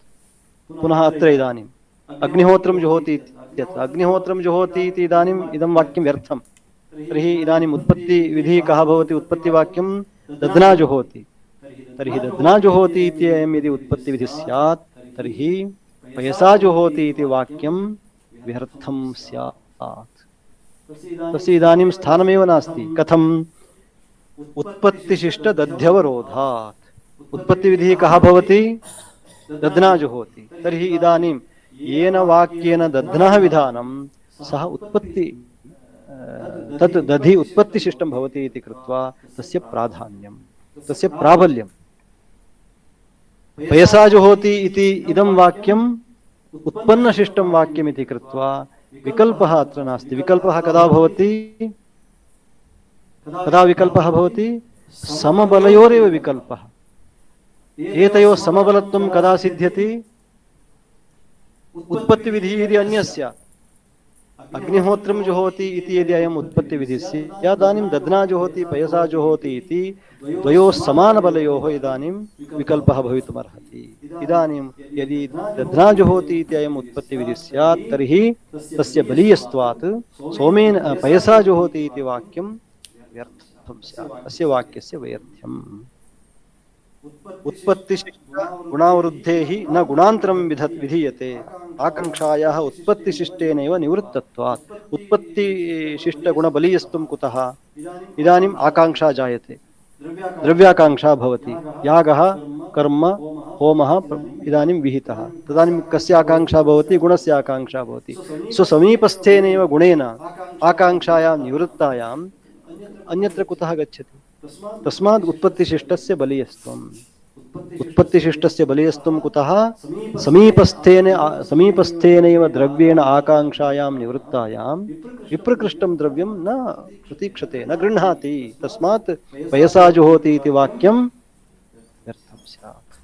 पुनः अत्र इदानीम् अग्निहोत्रं जुहोति इत्यत्र अग्निहोत्रं जुहोति इति इदानीम् इदं वाक्यं व्यर्थं तर्हि इदानीम् उत्पत्तिविधिः कः भवति उत्पत्तिवाक्यं दध्ना जुहोति तर्हि दध्ना जुहोति इति अयं यदि उत्पत्तिविधिः स्यात् तर्हि पयसा जुहोति इति वाक्यं व्यर्थं स्यात् तस्य इदानीं स्थानमेव नास्ति कथम् उत्पत्तिशिष्टदध्यवरोधात् उत्पत्तिविधिः कः भवति दध्ना जुहोति तर्हि इदानीं येन वाक्येन दध्नः विधानं सः उत्पत्ति तत् दधि उत्पत्तिशिष्टं भवति इति कृत्वा तस्य प्राधान्यं तस्य प्राबल्यं पयसा जुहोति इति इदं वाक्यम् उत्पन्नशिष्टं वाक्यमिति कृत्वा विकल्पः अत्र नास्ति विकल्पः कदा भवति समबलयोरेव विकल्पः एतयोः समबलत्वं कदा सिद्ध्यति उत्पत्तिविधिः यदि अन्यस्य अग्निहोत्रं जुहोति इति यदि अयम् उत्पत्तिविधिः स्यात् तदानीं दध्ना जुहोति पयसा जुहोति इति द्वयोः समानबलयोः इदानीं विकल्पः भवितुमर्हति इदानीं यदि दध्ना जुहोति इति अयम् उत्पत्तिविधिः स्यात् तर्हि तस्य बलीयस्त्वात् सोमेन पयसा जुहोति इति वाक्यं व्यर्थं स्यात् अस्य वाक्यस्य वैर्थ्यम् उत्पत्तिशिष्टगुणावृद्धेः न गुणान्तरं विधीयते आकाङ्क्षायाः उत्पत्तिशिष्टेनैव निवृत्तत्वात् उत्पत्तिशिष्टगुणबलीयस्त्वं कुतः इदानीम् आकाङ्क्षा जायते द्रव्याकाङ्क्षा भवति यागः कर्म होमः इदानीं विहितः तदानीं कस्य आकाङ्क्षा भवति गुणस्य आकाङ्क्षा भवति स्वसमीपस्थेनैव गुणेन आकाङ्क्षायां निवृत्तायाम् अन्यत्र कुतः गच्छति तस्मात् उत्पत्तिशिष्टस्य बलीयस्त्वम् उत्पत्तिशिष्टस्य बलीयस्त्वं कुतः समीपस्थेनैव द्रव्येण आकाङ्क्षायां निवृत्तायां विप्रकृष्टं द्रव्यं न प्रतीक्षते न गृह्णाति तस्मात् पयसा जुहोति इति वाक्यं व्यर्थं स्यात्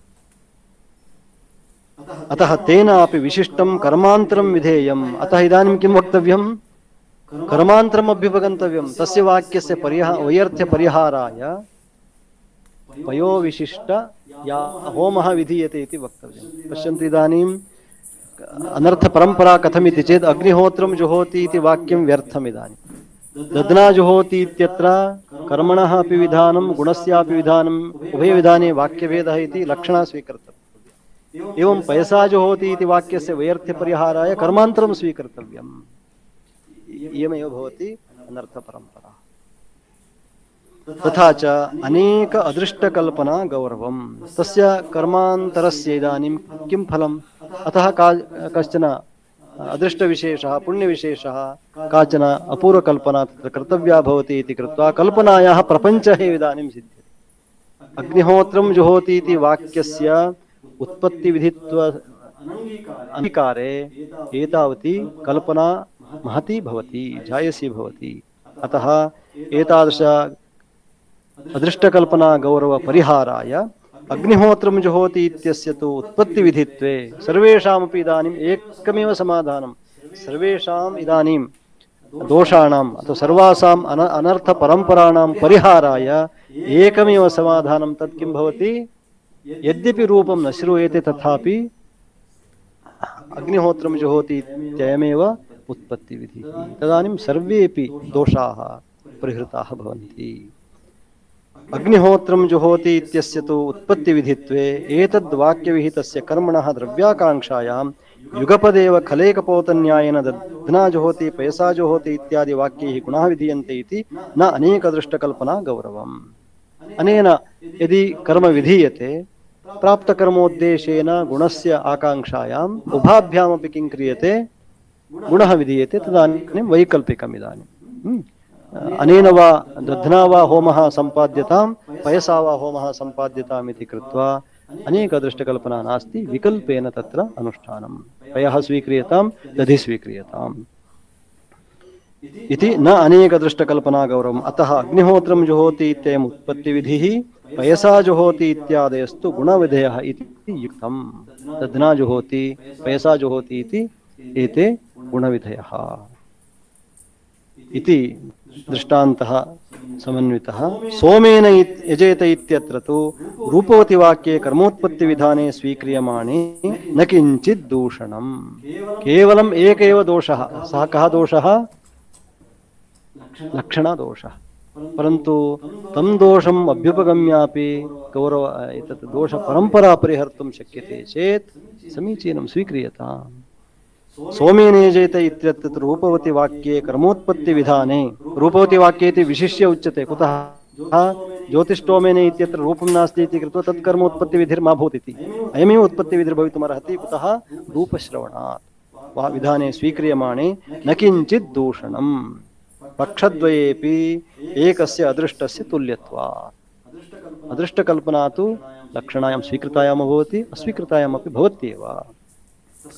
अतः तेनापि विशिष्टं कर्मान्तरं विधेयम् अतः इदानीं किं वक्तव्यं कर्मान्तरम् अभ्युपगन्तव्यं तस्य वाक्यस्य वैर्थ्यपरिहाराय पयोविशिष्ट या होमः विधीयते इति वक्तव्यं पश्यन्तु इदानीं अनर्थ परंपरा कथमिति चेत् अग्निहोत्रं जुहोति इति वाक्यं व्यर्थम् इदानीं दध्ना जुहोति इत्यत्र कर्मणः अपि विधानं गुणस्यापि विधानम् उभयविधाने वाक्यभेदः इति लक्षणा स्वीकर्तव्या एवं पयसा जुहोति इति वाक्यस्य वैर्थ्यपरिहाराय कर्मान्तरं स्वीकर्तव्यम् इयमेव भवति अनर्थपरम्परा तथा च अनेक अदृष्टकल्पना गौरवं तस्य कर्मान्तरस्य इदानीं किं फलम् अतः कश्चन अदृष्टविशेषः पुण्यविशेषः काचन अपूर्वकल्पना तत्र कर्तव्या भवति इति कृत्वा कल्पनायाः प्रपञ्चः एव इदानीं सिद्ध्यते अग्निहोत्रं जुहोति इति वाक्यस्य उत्पत्तिविधित्व अङ्गीकारे एतावती कल्पना महती भवति जायसी भवति अतः एतादृश अदृष्टकल्पना गौरव परिहाराय अग्निहोत्रं जुहोति इत्यस्य तु उत्पत्तिविधित्वे सर्वेषामपि इदानीम् एकमेव समाधानं सर्वेषाम् इदानीं दोषाणाम् अथवा सर्वासाम् अनर्थपरम्पराणां परिहाराय एकमेव समाधानं तत् किं भवति यद्यपि रूपं न श्रूयते तथापि अग्निहोत्रं जुहोति इत्ययमेव उत्पत्तिविधिः तदानीं सर्वेपि दोषाः परिहृताः भवन्ति अग्निहोत्रं जुहोति इत्यस्य तु उत्पत्तिविधित्वे एतद्वाक्यविहितस्य कर्मणः द्रव्याकाङ्क्षायां युगपदेव खलेकपोतन्यायेन दध्ना जुहोति पयसा जुहोति इत्यादि वाक्यैः गुणाः विधीयन्ते इति न अनेकदृष्टकल्पना गौरवम् अनेन यदि कर्म विधीयते प्राप्तकर्मोद्देशेन गुणस्य आकाङ्क्षायाम् उभाभ्यामपि किं क्रियते गुणः विधीयते तदानीं वैकल्पिकम् इदानीं अनेन वा दध्ना वा होमः सम्पाद्यतां पयसा वा होमः सम्पाद्यताम् इति कृत्वा अनेकदृष्टकल्पना नास्ति विकल्पेन तत्र अनुष्ठानं पयः स्वीक्रियतां दधि स्वीक्रियताम् इति न अनेकदृष्टकल्पना गौरवम् अतः अग्निहोत्रं जुहोति इत्ययम् उत्पत्तिविधिः पयसा जुहोति इत्यादयस्तु गुणविधयः इति युक्तं दध्ना जुहोति पयसा जुहोति इति एते गुणविधयः इति दृष्टान्तः समन्वितः सोमेन यजेत इत्यत्र तु रूपवति वाक्ये कर्मोत्पत्तिविधाने स्वीक्रियमाणे न किञ्चित् दूषणम् केवलम् एक एव दोषः सः कः दोषः लक्षणदोषः परन्तु तं दोषम् अभ्युपगम्यापि गौरव एतत् दोषपरम्परा परिहर्तुं शक्यते चेत् समीचीनं स्वीक्रियताम् सोमेन यजेत इत्यत्र रूपवति वाक्ये कर्मोत्पत्तिविधाने रूपवति वाक्ये इति विशिष्य उच्यते कुतः ज्योतिष्टोमेन इत्यत्र रूपं नास्ति इति कृत्वा तत् कर्मोत्पत्तिविधिर्मा भूत् इति अयमेव उत्पत्तिविधिर्भवितुमर्हति कुतः रूपश्रवणात् वा विधाने स्वीक्रियमाणे न किञ्चित् दूषणम् पक्षद्वयेपि एकस्य अदृष्टस्य तुल्यत्वात् अदृष्टकल्पना तु लक्षणायां स्वीकृतायां भवति अस्वीकृतायामपि भवत्येव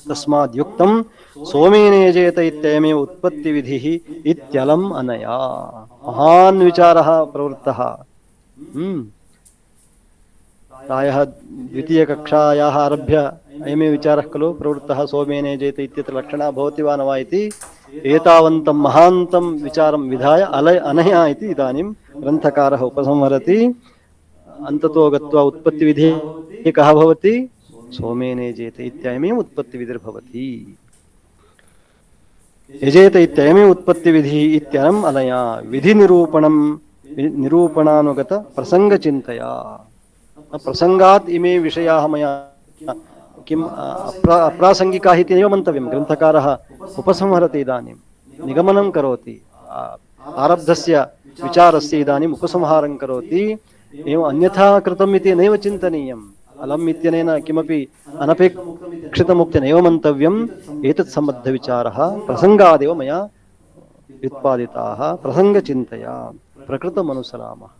तस्माद् युक्तं सोमेन यजेत इत्ययमेव उत्पत्तिविधिः इत्यलम् अनया महान् विचारः प्रवृत्तः प्रायः द्वितीयकक्षायाः आरभ्य अयमेव विचारः खलु प्रवृत्तः सोमेन यजेत इत्यत्र लक्षणः भवति वा न वा इति एतावन्तं महान्तं विचारं विधाय अनया इति इदानीं ग्रन्थकारः उपसंहरति अन्ततो गत्वा उत्पत्तिविधिः कः भवति सोमेन यजेत इत्ययमेव उत्पत्तिविधिर्भवति यजेत इत्ययमेव उत्पत्तिविधिः इत्यनम् अनया विधिनिरूपणं निरूपणानुगत प्रसङ्गचिन्तया प्रसङ्गात् इमे विषयाः मया किम् अप्रासङ्गिकाः इति नैव मन्तव्यं ग्रन्थकारः उपसंहरति इदानीं निगमनं करोति आरब्धस्य विचारस्य इदानीम् उपसंहारं करोति एवम् अन्यथा कृतम् इति नैव चिन्तनीयम् अलम् इत्यनेन किमपि अनपेक्षितमुक्ति नैव मन्तव्यम् एतत् सम्बद्धविचारः प्रसङ्गादेव मया व्युत्पादिताः प्रसङ्गचिन्तया प्रकृतमनुसरामः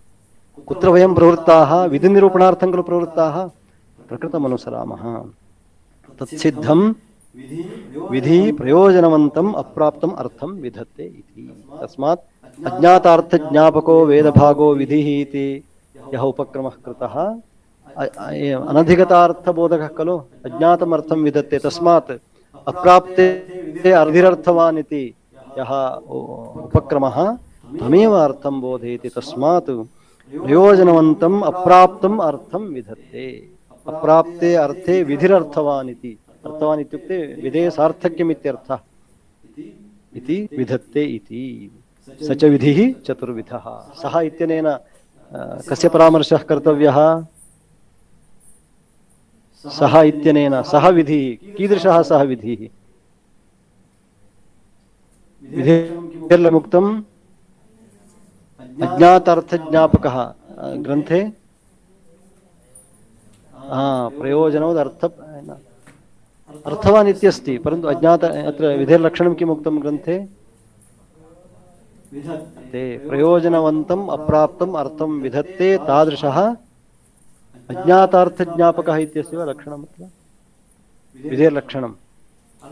कुत्र वयं प्रवृत्ताः विधिनिरूपणार्थं खलु प्रवृत्ताः प्रकृतमनुसरामः तत्सिद्धं विधि प्रयोजनवन्तम् अप्राप्तम् अर्थं विधत्ते इति तस्मात् अज्ञातार्थज्ञापको वेदभागो विधिः इति यः उपक्रमः कृतः अनधिगतार्थबोधकः खलु अज्ञातम् अर्थं विधत्ते तस्मात् अप्राप्ते अर्धिरर्थवान् इति यः उपक्रमः तमेव अर्थं बोधयति तस्मात् प्रयोजनवन्तम् अप्राप्तम् अर्थं विधत्ते अप्राप्ते अर्थे विधिरर्थवान् इति अर्थवान् इत्युक्ते विधेः सार्थक्यम् इत्यर्थः इति विधत्ते इति स च विधिः चतुर्विधः सः इत्यनेन कस्य परामर्शः कर्तव्यः सः इत्यनेन सः विधिः कीदृशः सः विधिः विधिर्मुक्तम् अज्ञातार्थज्ञापकः ग्रन्थे प्रयोजनोदर्थ अर्थवान् इत्यस्ति परन्तु अज्ञात अत्र विधिर्लक्षणं किम् उक्तं ग्रन्थे ते प्रयोजनवन्तम् अप्राप्तम् अर्थं विधत्ते तादृशः अज्ञातार्थज्ञापकः इत्यस्य वा लक्षणम् अत्र विधिर्लक्षणम्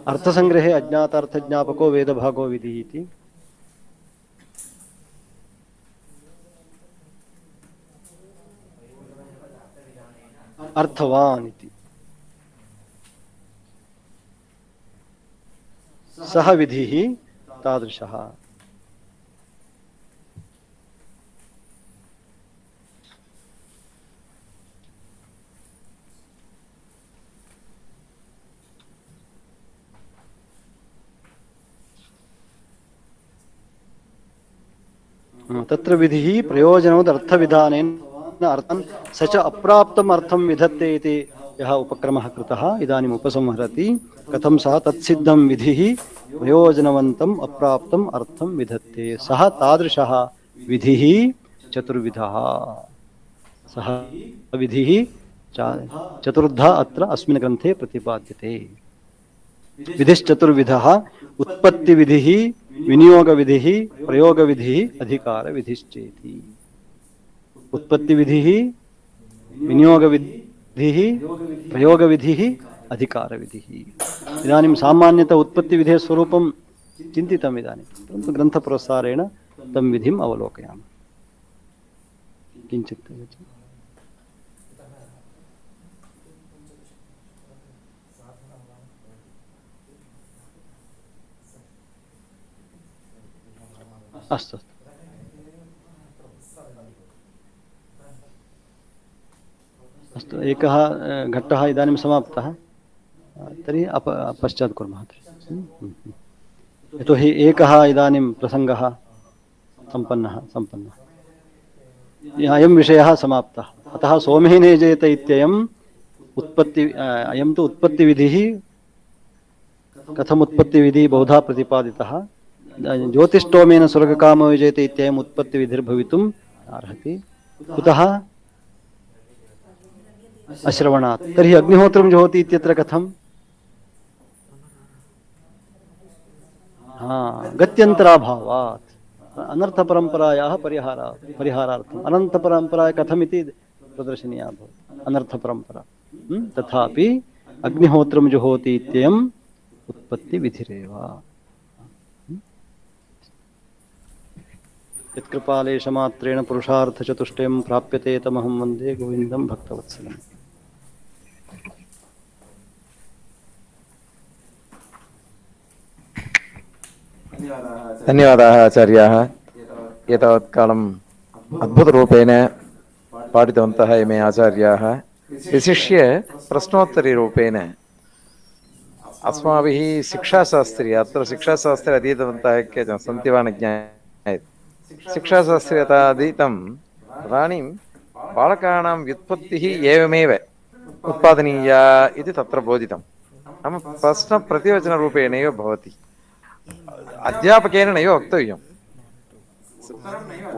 अर्थसंग्रहे अज्ञातार्थज्ञापको वेदभागो विधिः इति अर्थवान् इति सः विधिः तादृशः तत्र विधिः प्रयोजनोदर्थविधानेन अर्थं स च अप्राप्तम् अर्थं विधत्ते इति यः उपक्रमः कृतः इदानीम् उपसंहरति कथं सः तत्सिद्धं विधिः प्रयोजनवन्तम् अप्राप्तम् अर्थं विधत्ते सः तादृशः विधिः चतुर्विधः सः विधिः चतुर्धा अत्र अस्मिन् ग्रन्थे प्रतिपाद्यते विधिश्चतुर्विधः उत्पत्तिविधिः विनियोगविधिः प्रयोगविधिः अधिकारविधिश्चेति उत्पत्तिविधिः विनियोगविधिः प्रयोगविधिः अधिकारविधिः इदानीं सामान्यतः उत्पत्तिविधेः स्वरूपं चिन्तितम् इदानीं परन्तु ग्रन्थपुरस्सारेण तं विधिम् अवलोकयामः किञ्चित् अस्तु अस्तु एकः घट्टः इदानीं समाप्तः तर्हि पश्चात् कुर्मः यतोहि एकः इदानीं प्रसङ्गः सम्पन्नः अयं विषयः समाप्तः अतः सोमेने जयते इत्ययम् अयं तु उत्पत्तिविधिः कथम् उत्पत्तिविधिः बहुधा प्रतिपादितः ज्योतिष्टोमेन स्वर्गकामो विजयते इत्ययम् उत्पत्तिविधिर्भवितुम् अर्हति कुतः अश्रवणात् तर्हि अग्निहोत्रं जुहोति इत्यत्र कथम् गत्यन्तराभावात् अनर्थपरम्परायाः परिहारार्थम् अनन्तपरम्परा कथमिति प्रदर्शनीया भवति अनर्थपरम्परा तथापि अग्निहोत्रं जुहोति इत्ययम् उत्पत्तिविधिरेव यत्कृपालेशमात्रेण पुरुषार्थचतुष्टयं प्राप्यते तमहं वन्दे गोविन्दं भक्तवत्सलम् धन्यवादाः आचार्याः एतावत्कालम् अद्भुतरूपेण पाठितवन्तः इमे आचार्याः विशिष्य प्रश्नोत्तरीरूपेण अस्माभिः शिक्षाशास्त्रे अत्र शिक्षाशास्त्रे अधीतवन्तः केचन सन्ति वा न ज्ञायते शिक्षाशास्त्रे यथा अधीतम् इदानीं बालकानां व्युत्पत्तिः एवमेव उत्पादनीया इति तत्र बोधितं नाम प्रश्नप्रतिवचनरूपेणैव भवति अध्यापकेन नैव वक्तव्यम्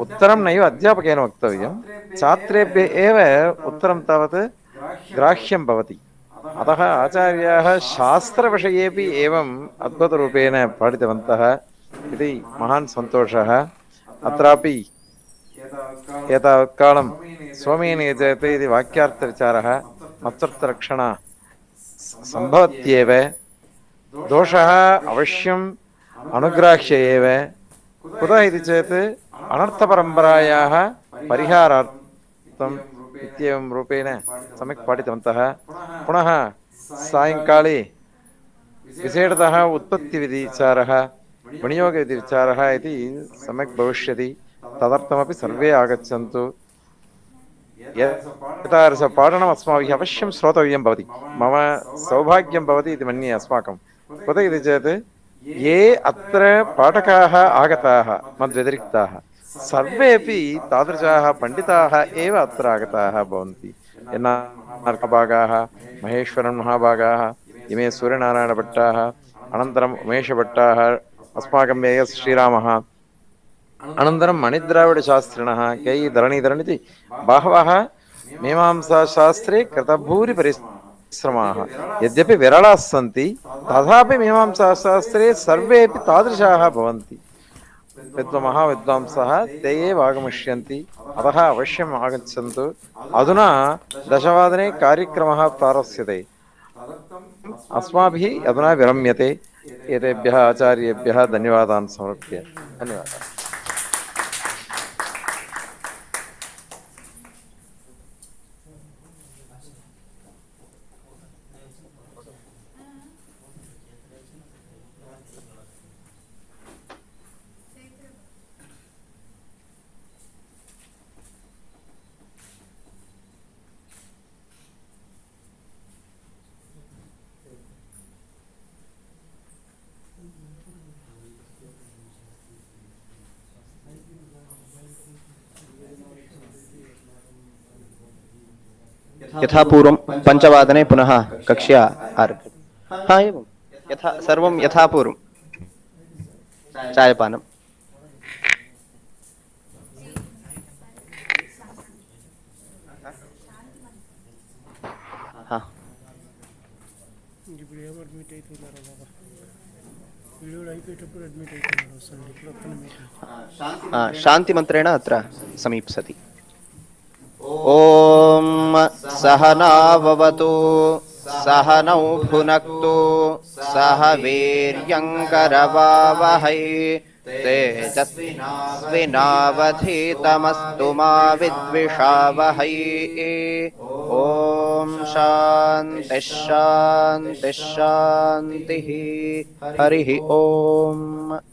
उत्तरं नैव अध्यापकेन वक्तव्यं छात्रेभ्यः एव उत्तरं तावत् ग्राह्यं भवति अतः आचार्याः शास्त्रविषयेपि एवम् अद्भुतरूपेण पाठितवन्तः इति महान् सन्तोषः अत्रापि एतावत्कालं सोमेन यजते इति वाक्यार्थविचारः मत्सर्थरक्षणा सम्भवत्येव दोषः अवश्यम् अनुग्राह्य एव कुतः इति चेत् अनर्थपरम्परायाः परिहारार्थम् इत्येवं रूपेण सम्यक् पाठितवन्तः पुनः सायङ्काले विशेषतः उत्पत्तिविधिविचारः विनियोगविधिविचारः इति सम्यक् भविष्यति तदर्थमपि सर्वे आगच्छन्तु एतादृशपाठनम् अस्माभिः अवश्यं श्रोतव्यं भवति। मम सौभाग्यं भवति इति मन्ये अस्माकं। कुतः इति चेत् ये अत्र पाठकाः आगताः मद्व्यतिरिक्ताः सर्वेपि तादृशाः पण्डिताः एव अत्र आगताः भवन्ति। महाभागाः, महेश्वरन् महाभागाः, इमे सूर्यनारायणभट्टाः, अनन्तरम् उमेशभट्टाः, अस्माकं एस् श्रीरामः, अनन्तरं मणिद्राविडशास्त्रिणः, के इ धरणीधरन् इति बहवः मीमांसाशास्त्रे कृतभूरिपरिश्रमाः यद्यपि विरलाः सन्ति तथापि मीमांसाशास्त्रे सर्वेपि तादृशाः भवन्ति। विद्वांसः ते एव आगमिष्यन्ति, अतः अवश्यम् आगच्छन्तु। अधुना 10:00 कार्यक्रमः प्रारप्स्यते। अस्माभिः अधुना विरम्यते। एतेभ्यः आचार्येभ्यः धन्यवादान् समर्प्य धन्यवादाः। यथा पूर्वं 5:00 पुनः कक्ष्या आरभ्यते। हाँ एवं यथा सर्वं यथा पूर्वं चायपानं। हाँ शान्तिमन्त्रेण अत्र समीप्सति। ॐ सहनाववतु सहनौ भुनक्तु सह वीर्यङ्करवावहै तेजस्विनावधीतमस्तु मा विद्विषावहै। ॐ शान्तिः शान्तिः शान्तिः। हरिः ॐ।